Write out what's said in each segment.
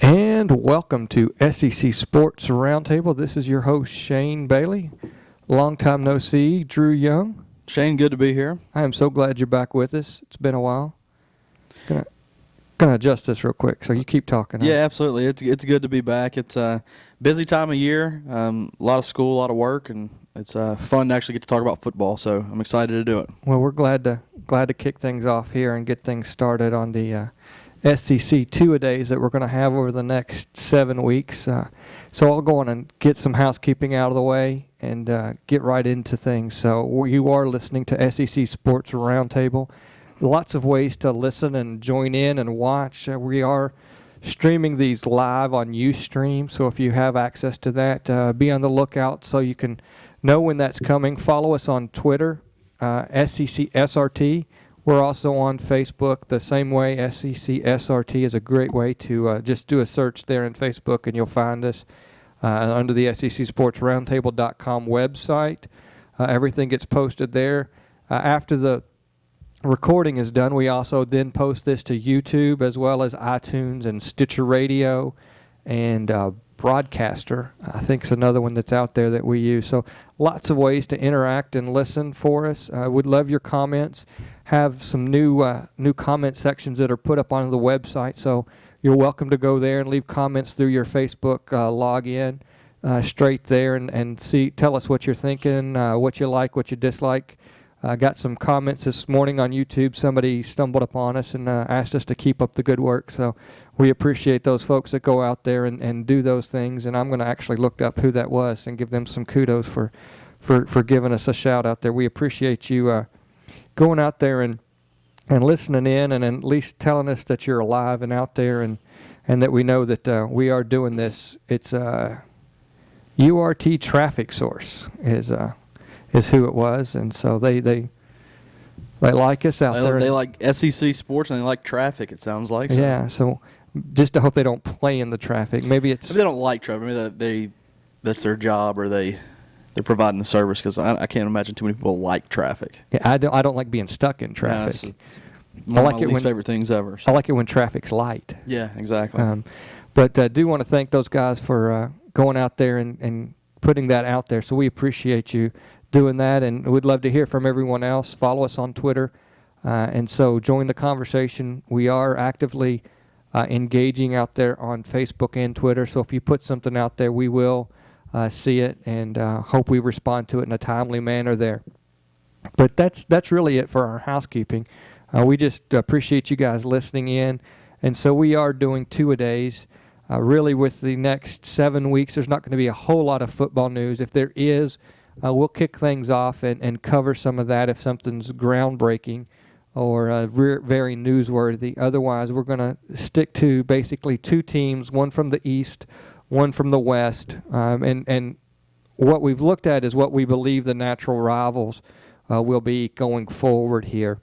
And welcome to SEC Sports Roundtable. This is your host, Shane Bailey. Long time no see, Drew Young. Shane, good to be here. I am so glad you're back with us. It's been a while. Gonna adjust this real quick, so you keep talking. Yeah, absolutely. It's good to be back. It's a busy time of year, a lot of school, a lot of work, and it's fun to actually get to talk about football. So I'm excited to do it. Well, we're glad to kick things off here and get things started on the SEC two-a-days that we're going to have over the next 7 weeks. So I'll go on and get some housekeeping out of the way and get right into things. So you are listening to SEC Sports Roundtable. Lots of ways to listen and join in and watch. We are streaming these live on Ustream, so if you have access to that, be on the lookout so you can know when that's coming. Follow us on Twitter, SECSRT. We're also on Facebook the same way. SECSRT is a great way to just do a search there in Facebook, and you'll find us under the SECSportsRoundtable.com website. Everything gets posted there. After the recording is done, we also then post this to YouTube as well as iTunes and Stitcher Radio and Broadcaster. I think is another one that's out there that we use. So lots of ways to interact and listen for us. We'd love your comments. Have some new comment sections that are put up on the website, so you're welcome to go there and leave comments through your Facebook login straight there and tell us what you're thinking, what you like, what you dislike. Got some comments this morning on YouTube. Somebody stumbled upon us and asked us to keep up the good work. So we appreciate those folks that go out there and do those things. And I'm going to actually look up who that was and give them some kudos for giving us a shout out there. We appreciate you going out there and listening in and at least telling us that you're alive and out there and that we know that we are doing this. It's URT Traffic Source is who it was, and so they like us out there. They like SEC sports and they like traffic, it sounds like. So. Yeah, so just to hope they don't play in the traffic. Maybe they don't like traffic. Maybe that's their job, or they're providing the service, because I can't imagine too many people like traffic. Yeah, I don't like being stuck in traffic. Yeah, it's one of my least favorite things ever. So. I like it when traffic's light. Yeah, exactly. But I do want to thank those guys for going out there and putting that out there. So we appreciate you doing that, and we'd love to hear from everyone else. Follow us on Twitter, and so join the conversation. We are actively engaging out there on Facebook and Twitter, so if you put something out there, we will see it and hope we respond to it in a timely manner there. But that's really it for our housekeeping. We just appreciate you guys listening in, and so we are doing two-a-days. Really, with the next 7 weeks, there's not going to be a whole lot of football news. If there is, we'll kick things off and cover some of that if something's groundbreaking or very newsworthy. Otherwise, we're going to stick to basically two teams, one from the East, one from the West. And what we've looked at is what we believe the natural rivals will be going forward here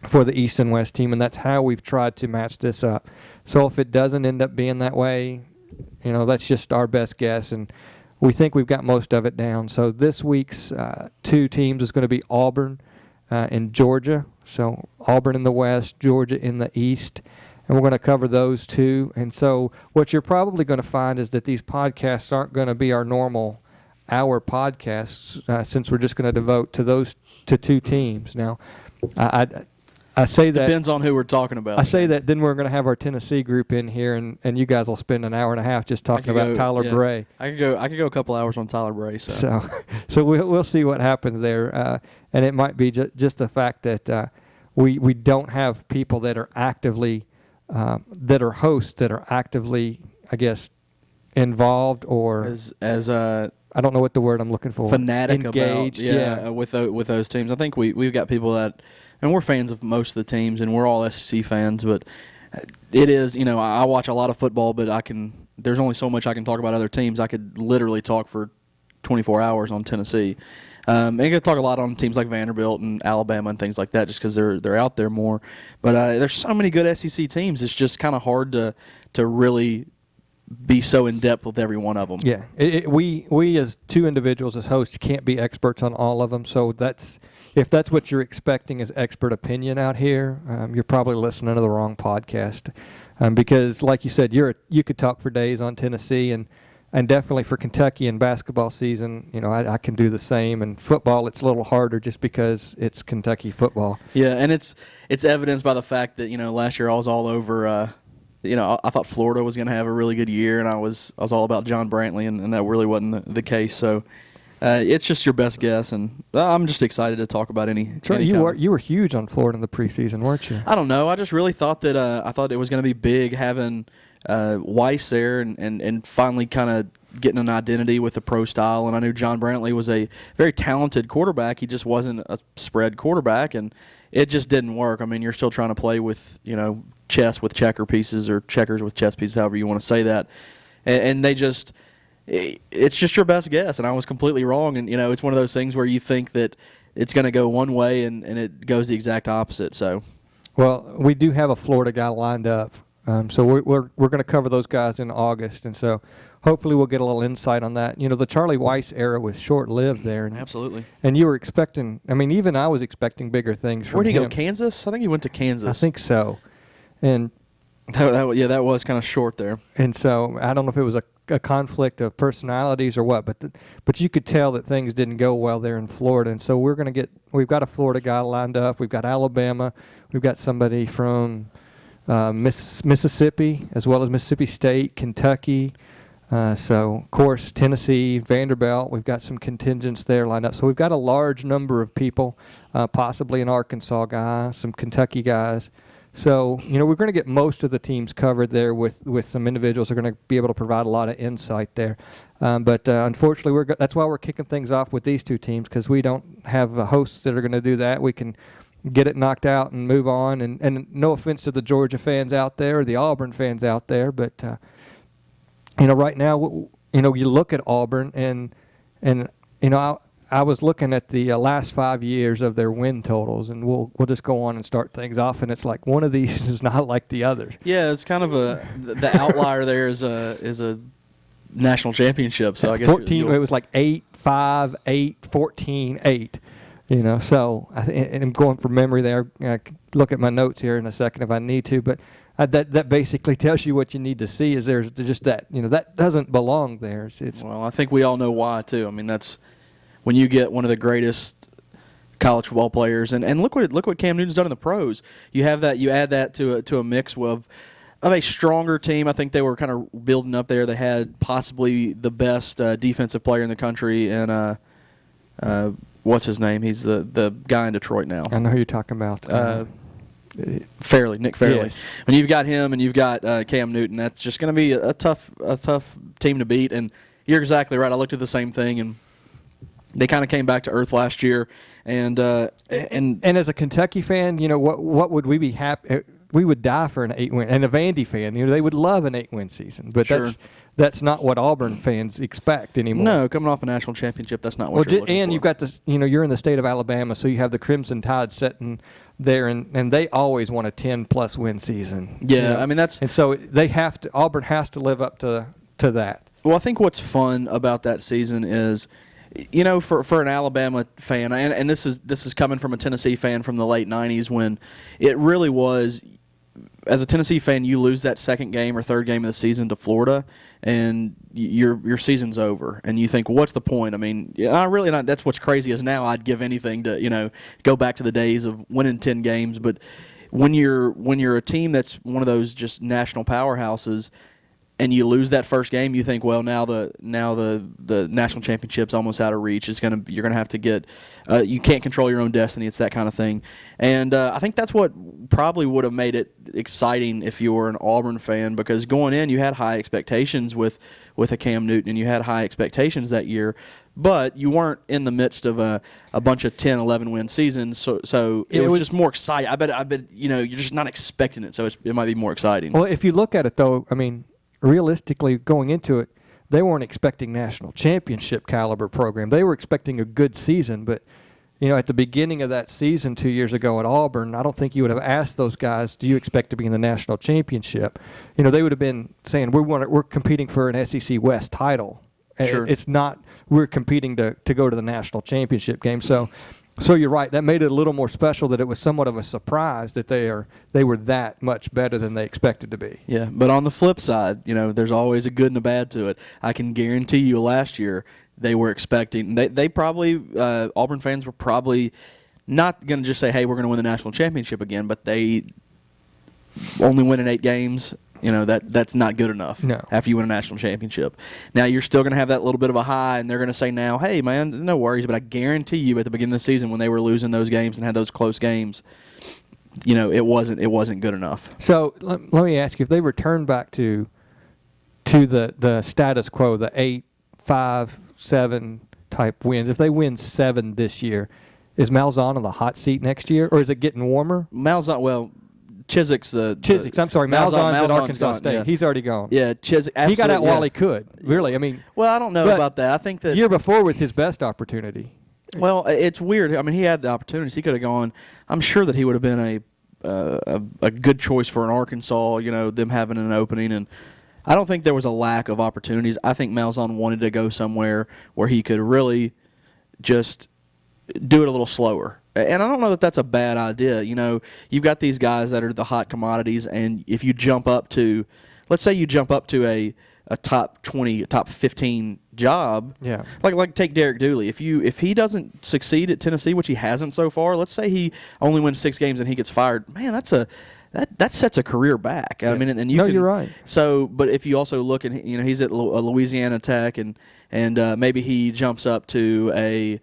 for the East and West team, and that's how we've tried to match this up. So if it doesn't end up being that way, that's just our best guess, and we think we've got most of it down. So this week's two teams is going to be Auburn and Georgia. So Auburn in the West, Georgia in the East. And we're going to cover those two. And so what you're probably going to find is that these podcasts aren't going to be our normal hour podcasts since we're just going to devote to two teams. Now, I say that depends on who we're talking about. I say that then we're going to have our Tennessee group in here, and you guys will spend an hour and a half just talking about Tyler Bray. I could go a couple hours on Tyler Bray. So we'll see what happens there, and it might be just the fact that we don't have people that are actively that are hosts that are actively, I guess, involved or as I don't know what the word I'm looking for. Fanatic engaged, about with those teams. I think we've got people that. And we're fans of most of the teams, and we're all SEC fans. But it is, I watch a lot of football, but there's only so much I can talk about other teams. I could literally talk for 24 hours on Tennessee. And I could talk a lot on teams like Vanderbilt and Alabama and things like that, just because they're out there more. But there's so many good SEC teams. It's just kind of hard to really be so in depth with every one of them. Yeah, we as two individuals as hosts can't be experts on all of them. So if that's what you're expecting is expert opinion out here, you're probably listening to the wrong podcast. because, like you said, you could talk for days on Tennessee, and definitely for Kentucky in basketball season, I can do the same. And football, it's a little harder just because it's Kentucky football. Yeah, and it's evidenced by the fact that last year I was all over. I thought Florida was going to have a really good year, and I was all about John Brantley, and that really wasn't the case. So it's just your best guess, and I'm just excited to talk about any. You were huge on Florida in the preseason, weren't you? I don't know. I just really thought that I thought it was going to be big having Weiss there and finally kind of getting an identity with the pro style. And I knew John Brantley was a very talented quarterback. He just wasn't a spread quarterback, and it just didn't work. I mean, you're still trying to play with chess with checker pieces or checkers with chess pieces, however you want to say that. And they just it's just your best guess, and I was completely wrong. And it's one of those things where you think that it's going to go one way, and it goes the exact opposite. So, well, we do have a Florida guy lined up. So we're going to cover those guys in August, and so hopefully we'll get a little insight on that. The Charlie Weiss era was short-lived there. And, absolutely. And you were expecting, even I was expecting bigger things from him. Where did he go, Kansas? I think he went to Kansas. I think so. And that was kind of short there. And so I don't know if it was a conflict of personalities or what, but you could tell that things didn't go well there in Florida. And so we've got a Florida guy lined up. We've got Alabama. We've got somebody from Mississippi, as well as Mississippi State, Kentucky. So, of course, Tennessee, Vanderbilt. We've got some contingents there lined up. So we've got a large number of people, possibly an Arkansas guy, some Kentucky guys. So, we're going to get most of the teams covered there with some individuals who are going to be able to provide a lot of insight there. But unfortunately, that's why we're kicking things off with these two teams, because we don't have hosts that are going to do that. We can get it knocked out and move on. And no offense to the Georgia fans out there or the Auburn fans out there, but right now, you look at Auburn and I was looking at the last 5 years of their win totals, and we'll just go on and start things off. And it's like one of these is not like the others. Yeah, it's kind of the outlier there is a national championship. So I guess 14. It was like 8-5, 8-14, 8. So I'm going from memory there. I can look at my notes here in a second if I need to, but that basically tells you what you need to see. Is there's just that that doesn't belong there. Well, I think we all know why too. I mean, that's when you get one of the greatest college football players, and look what Cam Newton's done in the pros. You have that. You add that to a mix of a stronger team. I think they were kind of building up there. They had possibly the best defensive player in the country, and what's his name? He's the guy in Detroit now. I know who you're talking about. Nick Fairley. Yes. When you've got him and you've got Cam Newton, that's just going to be a tough team to beat. And you're exactly right. I looked at the same thing, and they kind of came back to earth last year. And as a Kentucky fan, what would we be happy? We would die for an 8-win, and a Vandy fan, they would love an 8-win season. But sure. That's not what Auburn fans expect anymore. No, coming off a national championship, that's not what you're looking for. And you've got this, you're in the state of Alabama, so you have the Crimson Tide sitting there, and they always want a 10-plus win season. Yeah, I mean that's. And so Auburn has to live up to that. Well, I think what's fun about that season is, for an Alabama fan, and this is coming from a Tennessee fan from the late '90s, when it really was. As a Tennessee fan, you lose that second game or third game of the season to Florida, and your season's over. And you think, well, what's the point? I mean, that's what's crazy is now I'd give anything to go back to the days of winning 10 games. But when you're a team that's one of those just national powerhouses, and you lose that first game, you think, well, now the national championship's almost out of reach. You're gonna have to get. You can't control your own destiny. It's that kind of thing, and I think that's what probably would have made it exciting if you were an Auburn fan, because going in you had high expectations with a Cam Newton, and you had high expectations that year, but you weren't in the midst of a bunch of 10, 11 win seasons, so it was just more exciting. I bet you're just not expecting it, so it might be more exciting. Well, if you look at it though, I mean, realistically, going into it, they weren't expecting national championship caliber program. They were expecting a good season, but at the beginning of that season 2 years ago at Auburn, I don't think you would have asked those guys, do you expect to be in the national championship? They would have been saying, we're competing for an SEC West title. Sure. It's not we're competing to go to the national championship game. So So you're right. That made it a little more special, that it was somewhat of a surprise that they were that much better than they expected to be. Yeah, but on the flip side, there's always a good and a bad to it. I can guarantee you last year they were expecting, they probably, Auburn fans were probably not going to just say, hey, we're going to win the national championship again, but they only winning 8 games. That's not good enough. No. After you win a national championship. Now, you're still going to have that little bit of a high, and they're going to say now, hey, man, no worries, but I guarantee you at the beginning of the season when they were losing those games and had those close games, it wasn't good enough. So let me ask you, if they return back to the status quo, the 8, 5, 7 type wins, if they win 7 this year, is Malzahn on the hot seat next year, or is it getting warmer? Chiswick's I'm sorry. Malzahn's at Arkansas State. Yeah. He's already gone. Yeah, Chiswick. He got out while he could. Really, I mean. Well, I don't know about that. I think that the year before was his best opportunity. Well, it's weird. I mean, he had the opportunities. He could have gone. I'm sure that he would have been a good choice for an Arkansas. Them having an opening, and I don't think there was a lack of opportunities. I think Malzahn wanted to go somewhere where he could really just do it a little slower. And I don't know that that's a bad idea. You've got these guys that are the hot commodities, and if you jump up to, let's say you jump up to a top 20, top 15 job, yeah, like take Derek Dooley. If he doesn't succeed at Tennessee, which he hasn't so far, let's say he only wins 6 games and he gets fired, man, that sets a career back. Yeah. I mean, and you're right. So, but if you also look at, he's at Louisiana Tech, and maybe he jumps up to a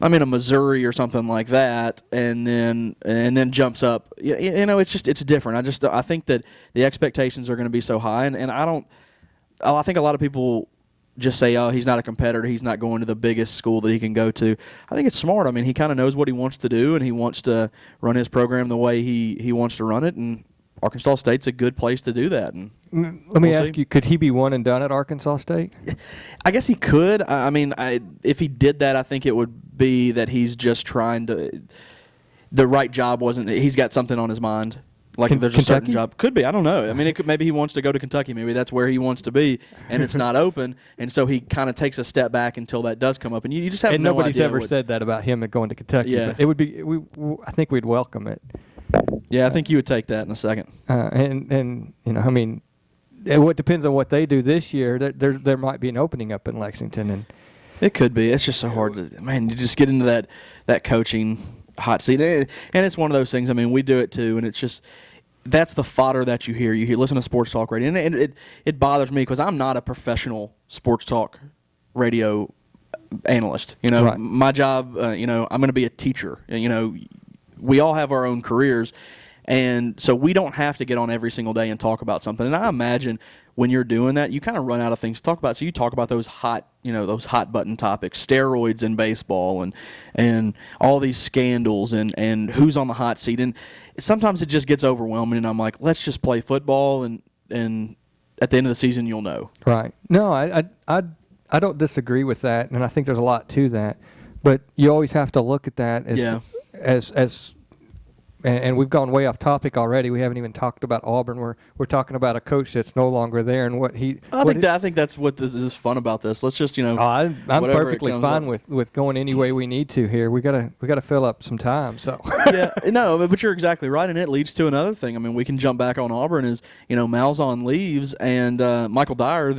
Missouri or something like that, and then jumps up. It's different. I think that the expectations are going to be so high, and I think a lot of people just say, oh, he's not a competitor, he's not going to the biggest school that he can go to. I think it's smart. I mean, he kind of knows what he wants to do, and he wants to run his program the way he wants to run it, and Arkansas State's a good place to do that. And let me ask you, could he be one and done at Arkansas State? I guess he could. I mean, if he did that, I think it would be that he's just trying to – the right job wasn't – he's got something on his mind. Like there's a certain job. Could be. I don't know. I mean, maybe he wants to go to Kentucky. Maybe that's where he wants to be, and it's not open. And so he kind of takes a step back until that does come up. And you just have no idea. And nobody's ever said that about him going to Kentucky. Yeah. But it would be I think we'd welcome it. Yeah, I think you would take that in a second. It depends on what they do this year. There might be an opening up in Lexington, and it could be. It's just so hard to, man, you just get into that coaching hot seat. And it's one of those things. I mean, we do it too, and it's just that's the fodder that you hear. You listen to sports talk radio, and it bothers me because I'm not a professional sports talk radio analyst. Right. My job, I'm going to be a teacher. We all have our own careers, and so we don't have to get on every single day and talk about something. And I imagine when you're doing that, you kind of run out of things to talk about. So you talk about those hot button topics, steroids in baseball, and all these scandals, and who's on the hot seat. And sometimes it just gets overwhelming, and I'm like, let's just play football, and at the end of the season, you'll know. Right. No, I don't disagree with that, and I think there's a lot to that. But you always have to look at that as and we've gone way off topic already. We haven't even talked about Auburn. We're talking about a coach that's no longer there, and what he. I think that's what is fun about this. Let's just I'm perfectly fine with going any way we need to here. We gotta fill up some time. So. Yeah, no, but you're exactly right, and it leads to another thing. I mean, we can jump back on Auburn is Malzahn leaves, and Michael Dyer,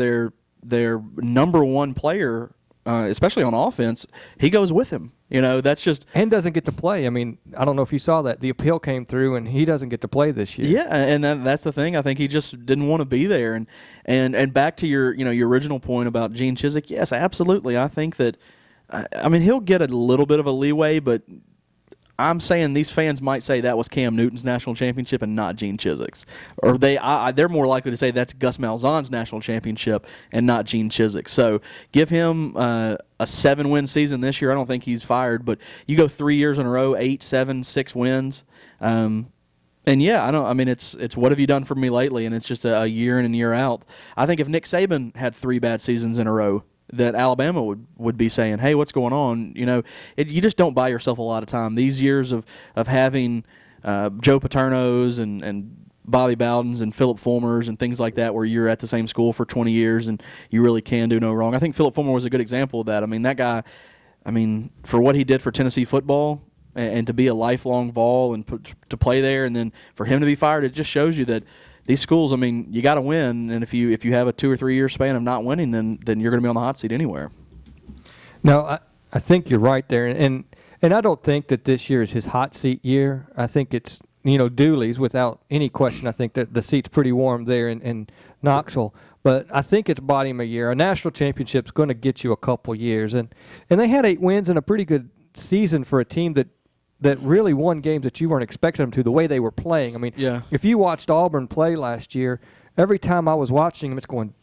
their number one player, especially on offense, he goes with him. That's just... And doesn't get to play. I mean, I don't know if you saw that. The appeal came through, and he doesn't get to play this year. Yeah, and that's the thing. I think he just didn't want to be there. And back to your original point about Gene Chizik, yes, absolutely. I think that... I mean, he'll get a little bit of a leeway, but I'm saying these fans might say that was Cam Newton's national championship and not Gene Chizik's. Or they're more likely to say that's Gus Malzahn's national championship and not Gene Chizik's. So give him a 7-win season this year. I don't think he's fired, but you go 3 years in a row, 8, 7, 6 wins. And yeah, it's what have you done for me lately? And it's just a year in and year out. I think if Nick Saban had 3 bad seasons in a row, that Alabama would be saying, hey, what's going on? You just don't buy yourself a lot of time. These years of having Joe Paternos and Bobby Bowdens and Philip Fulmers and things like that, where you're at the same school for 20 years and you really can do no wrong. I think Philip Fulmer was a good example of that. I mean, that guy, I mean, for what he did for Tennessee football and to be a lifelong Vol and to play there, and then for him to be fired, it just shows you that these schools, I mean, you got to win, and if you have a 2 or 3 year span of not winning, then you're going to be on the hot seat anywhere. No, I think you're right there, and I don't think that this year is his hot seat year. I think it's, Dooley's without any question. I think that the seat's pretty warm there in Knoxville, but I think it's bottom of year. A national championship's going to get you a couple years, and they had 8 wins and a pretty good season for a team that really won games that you weren't expecting them to, the way they were playing. I mean, yeah. If you watched Auburn play last year, every time I was watching them, it's going,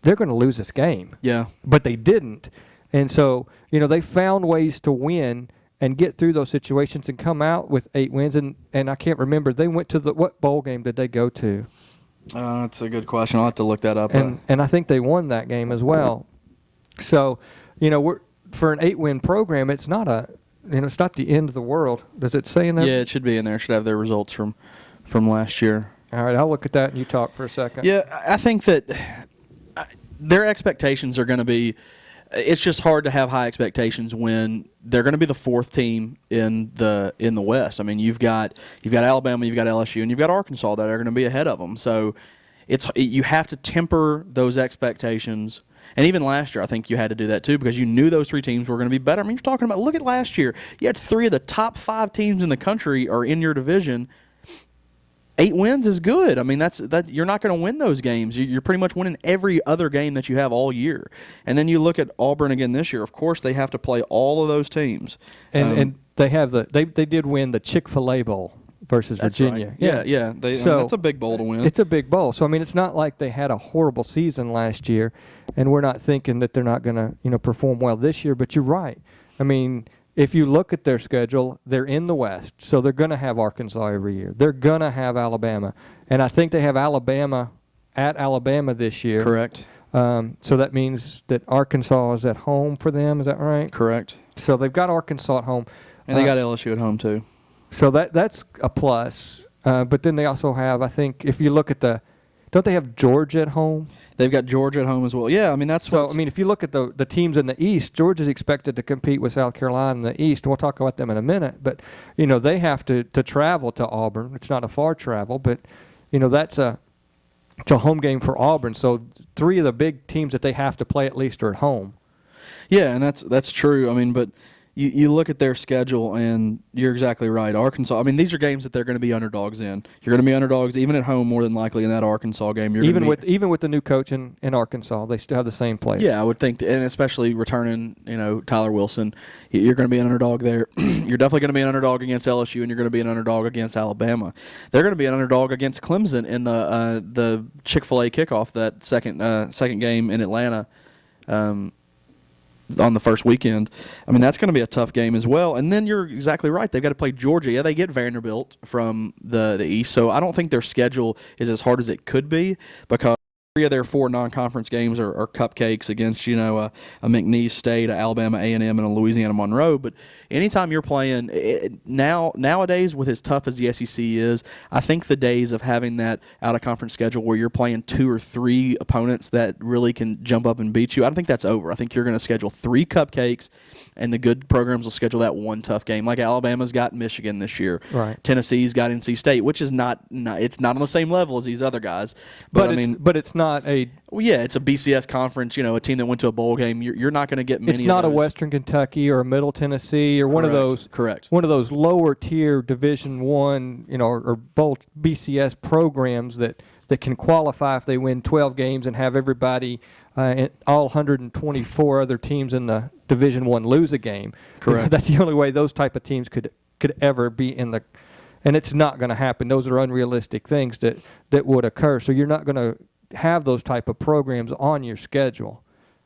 they're going to lose this game. Yeah. But they didn't. And so, they found ways to win and get through those situations and come out with 8 wins. And I can't remember, they went to what bowl game did they go to? That's a good question. I'll have to look that up. And I think they won that game as well. So, we're for an 8-win program, it's not it's not the end of the world. Does it say in there? Yeah, it should be in there. It should have their results from last year. All right, I'll look at that and you talk for a second. Yeah, I think that their expectations are going to be – it's just hard to have high expectations when they're going to be the 4th team in the West. I mean, you've got Alabama, you've got LSU, and you've got Arkansas that are going to be ahead of them. So you have to temper those expectations. And even last year, I think you had to do that too, because you knew those 3 teams were going to be better. I mean, you're talking about, look at last year. You had 3 of the top 5 teams in the country are in your division. 8 wins is good. I mean, that you're not going to win those games. You're pretty much winning every other game that you have all year. And then you look at Auburn again this year. Of course, they have to play all of those teams. And they have they did win the Chick-fil-A Bowl versus Virginia. Right. Yeah. That's a big bowl to win. It's a big bowl. So I mean, it's not like they had a horrible season last year, and we're not thinking that they're not going to perform well this year. But you're right. I mean, if you look at their schedule, they're in the West, so they're going to have Arkansas every year. They're going to have Alabama, and I think they have Alabama at Alabama this year. Correct. So that means that Arkansas is at home for them. Is that right? Correct. So they've got Arkansas at home. And they got LSU at home too. So that's a plus. But then they also have, I think, if you look at don't they have Georgia at home? They've got Georgia at home as well. Yeah, I mean, that's so. I mean, if you look at the teams in the East, Georgia's expected to compete with South Carolina in the East, and we'll talk about them in a minute. But they have to travel to Auburn. It's not a far travel, but it's a home game for Auburn. So 3 of the big teams that they have to play at least are at home. Yeah, and that's true. I mean, but you look at their schedule, and you're exactly right. Arkansas, I mean, these are games that they're going to be underdogs in. You're going to be underdogs even at home more than likely in that Arkansas game. Even with the new coach in Arkansas, they still have the same players. Yeah, I would think, and especially returning, Tyler Wilson, you're going to be an underdog there. You're definitely going to be an underdog against LSU, and you're going to be an underdog against Alabama. They're going to be an underdog against Clemson in the Chick-fil-A kickoff, that second game in Atlanta. On the first weekend. I mean, that's going to be a tough game as well. And then you're exactly right. They've got to play Georgia. Yeah, they get Vanderbilt from the East, so I don't think their schedule is as hard as it could be, because 3 of their 4 non-conference games are cupcakes against, a McNeese State, a Alabama A&M, and a Louisiana Monroe. But anytime you're playing nowadays, with as tough as the SEC is, I think the days of having that out-of-conference schedule where you're playing 2 or 3 opponents that really can jump up and beat you, I don't think that's over. I think you're going to schedule 3 cupcakes, and the good programs will schedule that one tough game. Like Alabama's got Michigan this year. Right. Tennessee's got NC State, which is not it's not on the same level as these other guys. But it's not a. Well, yeah, it's a BCS conference. A team that went to a bowl game. You're not going to get many. It's not of those. A Western Kentucky or a Middle Tennessee or one of those. Correct. One of those lower tier Division I, or both BCS programs that can qualify if they win 12 games and have everybody, all 124 other teams in the Division I lose a game. Correct. That's the only way those type of teams could ever be in the. And it's not going to happen. Those are unrealistic things that would occur. So you're not going to have those type of programs on your schedule,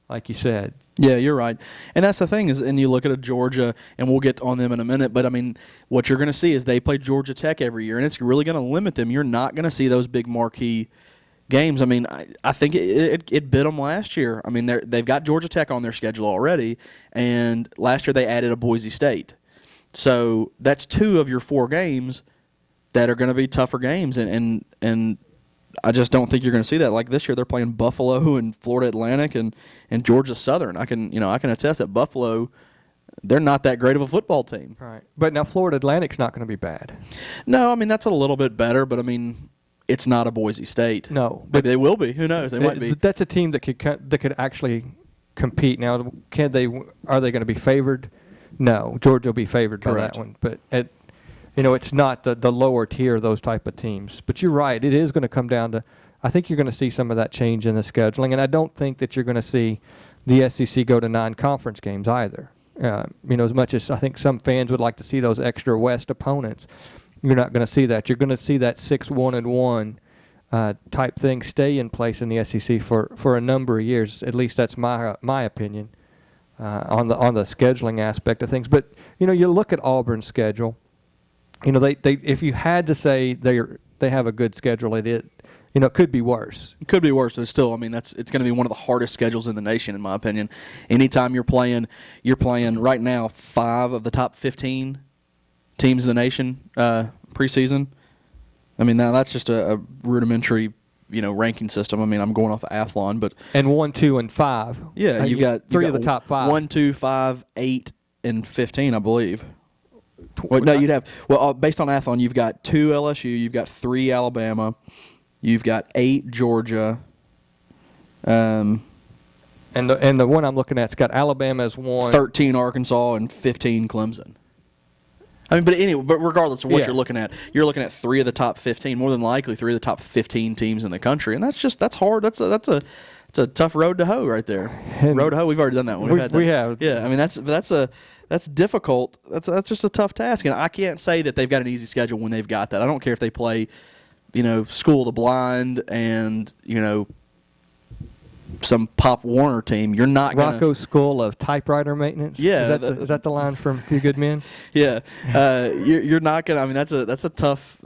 like you said. Yeah, you're right. And that's the thing is, and you look at a Georgia, and we'll get on them in a minute, but I mean, what you're going to see is they play Georgia Tech every year, and it's really going to limit them. You're not going to see those big marquee games. I mean, I think it bit them last year. I mean, they've got Georgia Tech on their schedule already, and last year they added a Boise State. So that's 2 of your 4 games that are going to be tougher games, and I just don't think you're going to see that. Like this year, they're playing Buffalo and Florida Atlantic and Georgia Southern. I can attest that Buffalo, they're not that great of a football team. Right. But now Florida Atlantic's not going to be bad. No, I mean, that's a little bit better, but I mean, it's not a Boise State. No. Maybe they will be. Who knows? They might be. That's a team that could actually compete. Now, are they going to be favored? No. Georgia will be favored Correct. by that one. But it's not the lower tier of those type of teams. But you're right. It is going to come down to, I think you're going to see some of that change in the scheduling, and I don't think that you're going to see the SEC go to 9 conference games either. As much as I think some fans would like to see those extra West opponents, you're not going to see that. You're going to see that 6-1-1 type thing stay in place in the SEC for a number of years. At least that's my opinion on the scheduling aspect of things. But you look at Auburn's schedule. They if you had to say they have a good schedule, it could be worse. It could be worse, but still, I mean, it's going to be one of the hardest schedules in the nation, in my opinion. Anytime you're playing right now 5 of the top 15 teams in the nation preseason. I mean, now that's just a rudimentary, ranking system. I mean, I'm going off of Athlon, but and 1, 2, and 5. Yeah, you've got 3 of the top 5. 1, 2, 5, 8, and 15, I believe. Well, no, you'd have based on Athlon, you've got 2 LSU, you've got 3 Alabama, you've got 8 Georgia. And the one I'm looking at's got Alabama as 1, 13 Arkansas, and 15 Clemson. I mean, but regardless of what you're looking at 3 of the top 15, more than likely 3 of the top 15 teams in the country, and that's hard. That's a tough road to hoe right there. Road to hoe. We've already done that one. We have. Yeah, I mean that's difficult. That's just a tough task, and I can't say that they've got an easy schedule when they've got that. I don't care if they play, School of the Blind and some Pop Warner team. You're not gonna, Rocco's School of Typewriter Maintenance. Yeah, is that the line from Few Good Men? Yeah, you're not gonna. I mean, that's a tough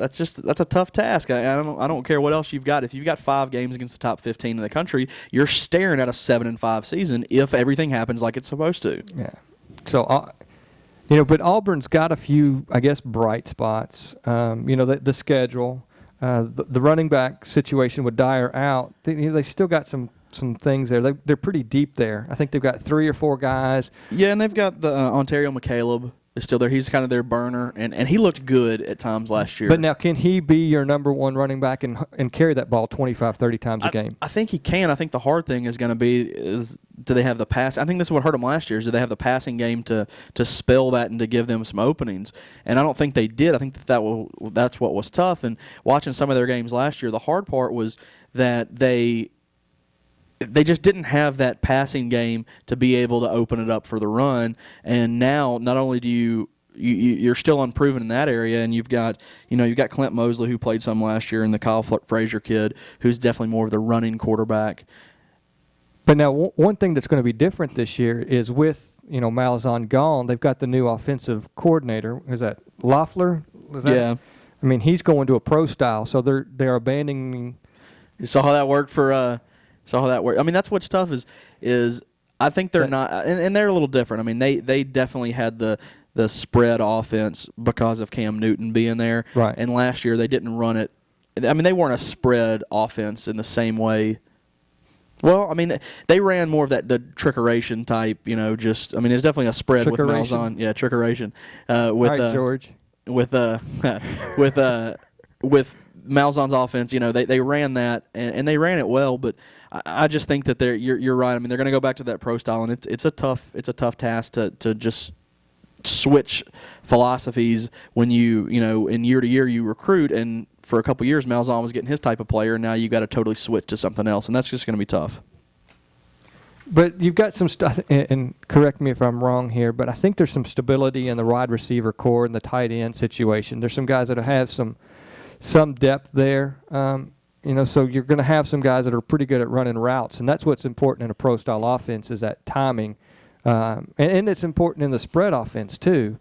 task. I don't care what else you've got. If you've got 5 games against the top 15 in the country, you're staring at a 7-5 season if everything happens like it's supposed to. Yeah. So, but Auburn's got a few, I guess, bright spots. The schedule, the running back situation with Dyer out. They still got some things there. They're pretty deep there. I think they've got 3 or 4 guys. Yeah, and they've got the Ontario McCaleb is still there. He's kind of their burner, and he looked good at times last year. But now, can he be your number 1 running back and carry that ball 25, 30 times a game? I think he can. I think the hard thing is going to be do they have the pass? I think this is what hurt them last year is do they have the passing game to spell that and to give them some openings? And I don't think they did. I think that's what was tough. And watching some of their games last year, the hard part was that they just didn't have that passing game to be able to open it up for the run. And now, not only do you're still unproven in that area, and you've got Clint Mosley who played some last year, and the Kyle Frazier kid who's definitely more of the running quarterback. But now, one thing that's going to be different this year is with Malzahn gone, they've got the new offensive coordinator. Is that Loeffler? Yeah. I mean, he's going to a pro style, so they're abandoning. You saw how that worked for. Saw how that worked. I mean, that's what's tough is I think they're not, and they're a little different. I mean, they definitely had the spread offense because of Cam Newton being there. Right. And last year they didn't run it. I mean, they weren't a spread offense in the same way. Well, I mean, they ran more of the trickeration type, it's definitely a spread with Malzahn. Yeah, trickeration. With right, George. With Malzahn's offense, they ran that and they ran it well, but I just think that you're right. I mean, they're going to go back to that pro style, and it's a tough task to just switch philosophies when in year to year you recruit, and for a couple years Malzahn was getting his type of player, and now you got to totally switch to something else, and that's just going to be tough. But you've got some stuff, and correct me if I'm wrong here, but I think there's some stability in the wide receiver core and the tight end situation. There's some guys that have some depth there. So you're going to have some guys that are pretty good at running routes, and that's what's important in a pro-style offense is that timing. And it's important in the spread offense too,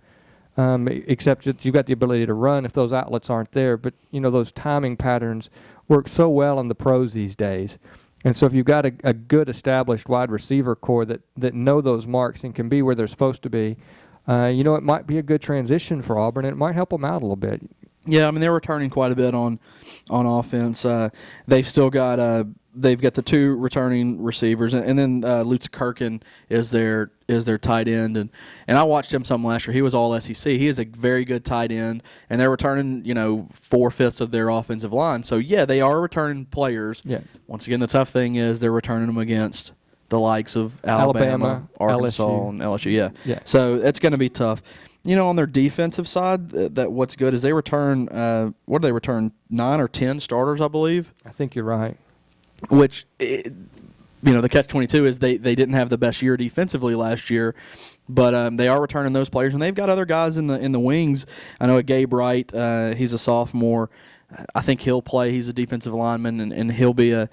except that you've got the ability to run if those outlets aren't there. But, those timing patterns work so well in the pros these days. And so if you've got a good established wide receiver core that know those marks and can be where they're supposed to be, it might be a good transition for Auburn, and it might help them out a little bit. Yeah, I mean, they're returning quite a bit on offense. They've still got they've got the 2 returning receivers, and then Lutz Kirkin is their tight end, and I watched him some last year. He was all SEC. He is a very good tight end, and they're returning 4/5 of their offensive line. So yeah, they are returning players. Yeah. Once again, the tough thing is they're returning them against the likes of Alabama, Arkansas, LSU. and LSU. Yeah. Yeah. So it's going to be tough. On their defensive side, that what's good is they return. What do they return? 9 or 10 starters, I believe. I think you're right. Which, the catch-22 is they didn't have the best year defensively last year, but they are returning those players, and they've got other guys in the wings. I know Gabe Wright, he's a sophomore. I think he'll play. He's a defensive lineman, and he'll be a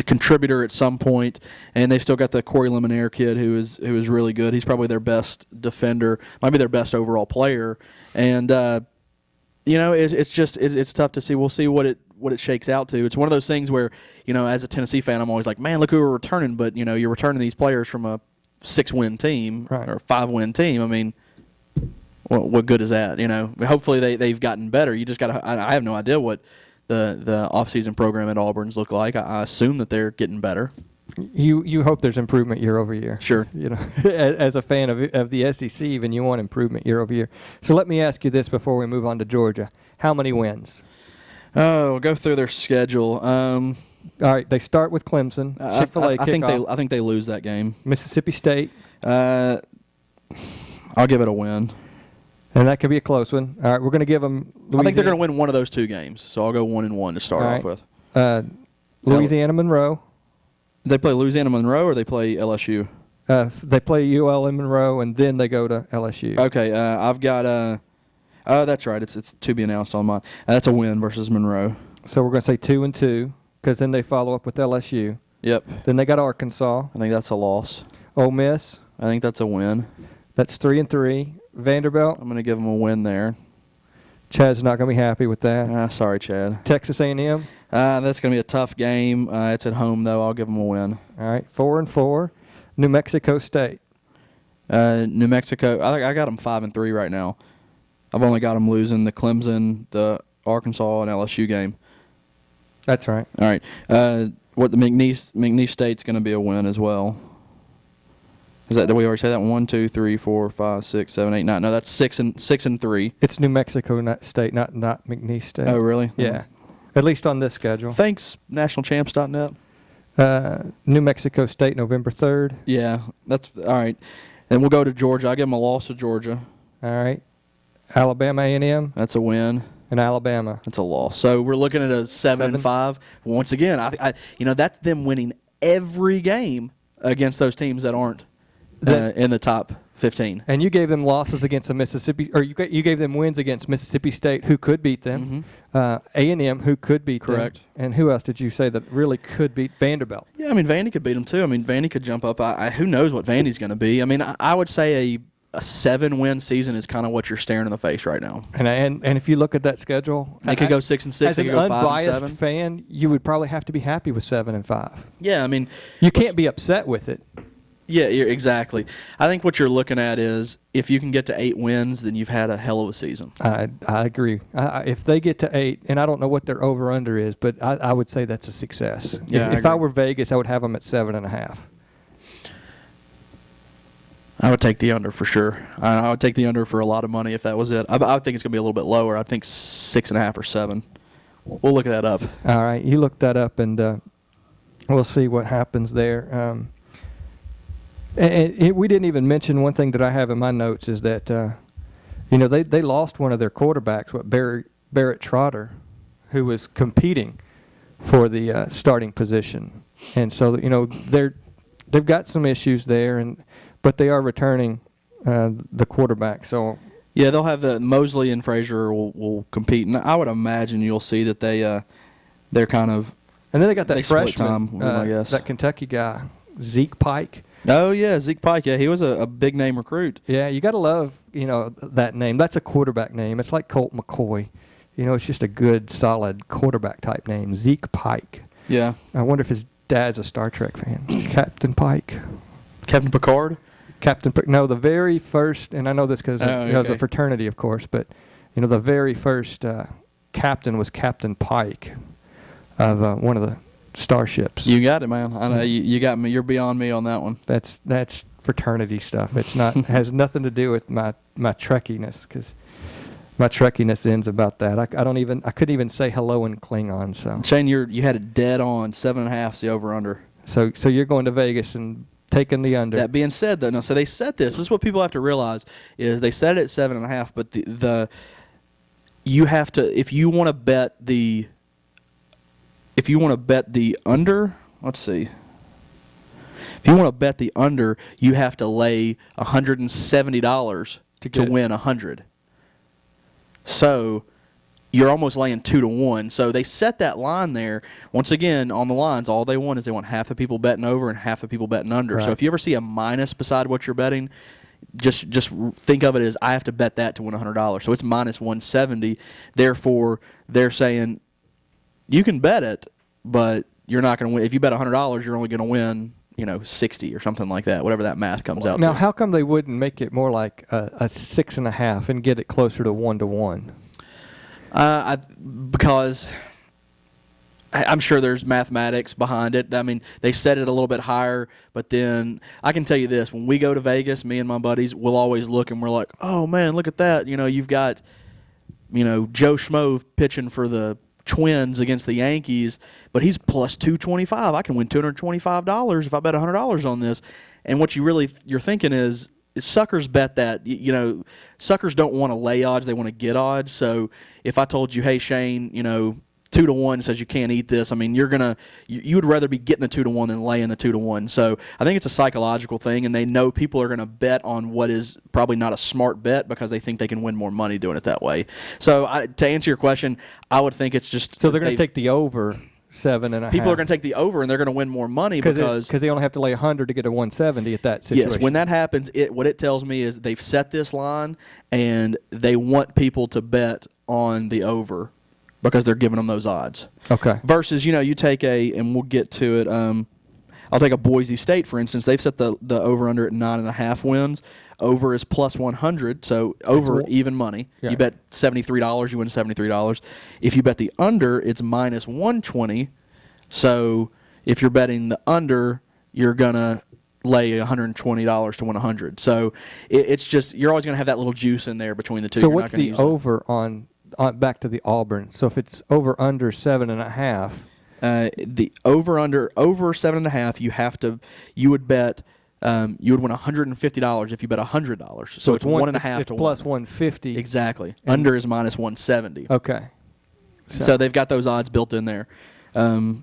contributor at some point. And they've still got the Corey Lemonaire kid who is really good. He's probably their best defender, might be their best overall player, and it's tough to see. We'll see what it shakes out to. It's one of those things where, as a Tennessee fan, I'm always like, man, look who we're returning. But, you're returning these players from a 6-win team or 5-win team. I mean, what good is that? Hopefully they've gotten better. You just got to – I have no idea what the off-season program at Auburn's look like. I assume that they're getting better. You hope there's improvement year over year. Sure. As a fan of the SEC, even you want improvement year over year. So let me ask you this before we move on to Georgia. How many wins? Oh, we'll go through their schedule. All right, they start with Clemson. Chick-fil-A kickoff. I think they lose that game. Mississippi State. I'll give it a win. And that could be a close one. All right, we're going to give them Louisiana. I think they're going to win one of those 2 games, so I'll go 1-1 to start off with. Louisiana Monroe. They play Louisiana Monroe or they play LSU? They play UL Monroe, and then they go to LSU. Okay, I've got that's right. It's to be announced on mine. That's a win versus Monroe. So we're going to say 2-2, because then they follow up with LSU. Yep. Then they got Arkansas. I think that's a loss. Ole Miss. I think that's a win. That's 3-3. Vanderbilt. I'm going to give them a win there. Chad's not going to be happy with that. Sorry, Chad. Texas A&M. That's going to be a tough game. It's at home, though. I'll give them a win. All right, 4-4. New Mexico State. New Mexico. I got them 5-3 right now. I've only got them losing the Clemson, the Arkansas, and LSU game. That's right. All right. What the McNeese State's going to be a win as well. Is that, did we already say that? 1, 2, 3, 4, 5, 6, 7, 8, 9. No, that's 6 and 3. It's New Mexico State, not McNeese State. Oh, really? Yeah. At least on this schedule. Thanks, nationalchamps.net. New Mexico State, November 3rd. Yeah, that's all right. And we'll go to Georgia. I give them a loss to Georgia. All right. Alabama A&M. That's a win. And Alabama. That's a loss. So we're looking at a 7-5. Once again, I that's them winning every game against those teams that aren't in the top 15. And you gave them losses against the Mississippi, or you gave them wins against Mississippi State, who could beat them. A&M, who could beat them. Correct. And who else did you say that really could beat Vanderbilt? Yeah, I mean, Vandy could beat them too. I mean, Vandy could jump up. Who knows what Vandy's going to be? I mean, I would say a 7-win season is kind of what you're staring in the face right now. And if you look at that schedule, they could go 6-6. As they an could go 5-7. unbiased fan, you would probably have to be happy with 7-5. Yeah, I mean, you can't be upset with it. Yeah, exactly. I think what you're looking at is if you can get to 8 wins, then you've had a hell of a season. I agree. If they get to 8, and I don't know what their over/under is, but I would say that's a success. Yeah, if I were Vegas, I would have them at 7.5. I would take the under for sure. I would take the under for a lot of money if that was it. I think it's going to be a little bit lower. I think 6.5 or 7. We'll look that up. All right, you look that up, and we'll see what happens there. We didn't even mention one thing that I have in my notes is that, they lost one of their quarterbacks, Barrett Trotter, who was competing for the starting position. And so, they've got some issues there, but they are returning the quarterback. So yeah, they'll have Mosley and Frazier will compete, and I would imagine you'll see that they're kind of. And then they got that freshman, time, I guess. that Kentucky guy, Zeke Pike. Oh yeah, Zeke Pike. Yeah, he was a big name recruit. Yeah, you got to love that name. That's a quarterback name. It's like Colt McCoy. It's just a good, solid quarterback type name, Zeke Pike. Yeah. I wonder if his dad's a Star Trek fan. Captain Pike. Captain Picard. No, the very first, and I know this because of the fraternity, of course, but the very first captain was Captain Pike, one of the starships. You got it, man. I know you got me. You're beyond me on that one. That's fraternity stuff. It's not has nothing to do with my Trekkiness, because my Trekkiness ends about that. I couldn't even say hello in Klingon. So Shane, you had it dead on. 7.5 is the over under. So you're going to Vegas and taking the under. That being said, though, so they set this. This is what people have to realize is they set it at 7.5, but you have to, if you want to bet the under. Let's see. If you want to bet the under, you have to lay $170 to win 100. So you're almost laying 2-1. So they set that line there. Once again, on the lines, all they want is they want half the people betting over and half the people betting under. Right. So if you ever see a minus beside what you're betting, just think of it as I have to bet that to win $100. So it's minus 170. Therefore, they're saying you can bet it, but you're not going to win. If you bet $100, you're only going to win 60 or something like that, whatever that math comes out to. Now, how come they wouldn't make it more like a 6.5 and get it closer to 1-1? Because I'm sure there's mathematics behind it. I mean, they set it a little bit higher, but then I can tell you this: when we go to Vegas, me and my buddies will always look and we're like, "Oh man, look at that! You've got, Joe Schmo pitching for the Twins against the Yankees, but he's plus 225. I can win $225 if I bet $100 on this." And what you're thinking is suckers bet that. Suckers don't want to lay odds; they want to get odds. So if I told you, "Hey Shane, 2-1 says you can't eat this," I mean, you would rather be getting the 2-1 than laying the 2-1. So I think it's a psychological thing, and they know people are going to bet on what is probably not a smart bet because they think they can win more money doing it that way. So to answer your question, I would think it's just so they're going to take the over 7.5. People are going to take the over, and they're going to win more money because they only have to lay 100 to get a 170 at that situation. Yes, when that happens, what it tells me is they've set this line, and they want people to bet on the over, because they're giving them those odds. Okay. Versus, you take and we'll get to it. I'll take a Boise State, for instance. They've set the over-under at 9.5 wins. Over is plus 100, so over even money. Yeah. You bet $73, you win $73. If you bet the under, it's minus 120. So if you're betting the under, you're going to lay $120 to win 100. So it's just, you're always going to have that little juice in there between the two. So what's the over on back to the Auburn? So if it's over 7.5, the over 7.5, you would bet you would win $150 if you bet $100. So it's 1.5 to plus 150. Exactly. Under is minus 170. Okay. So they've got those odds built in there to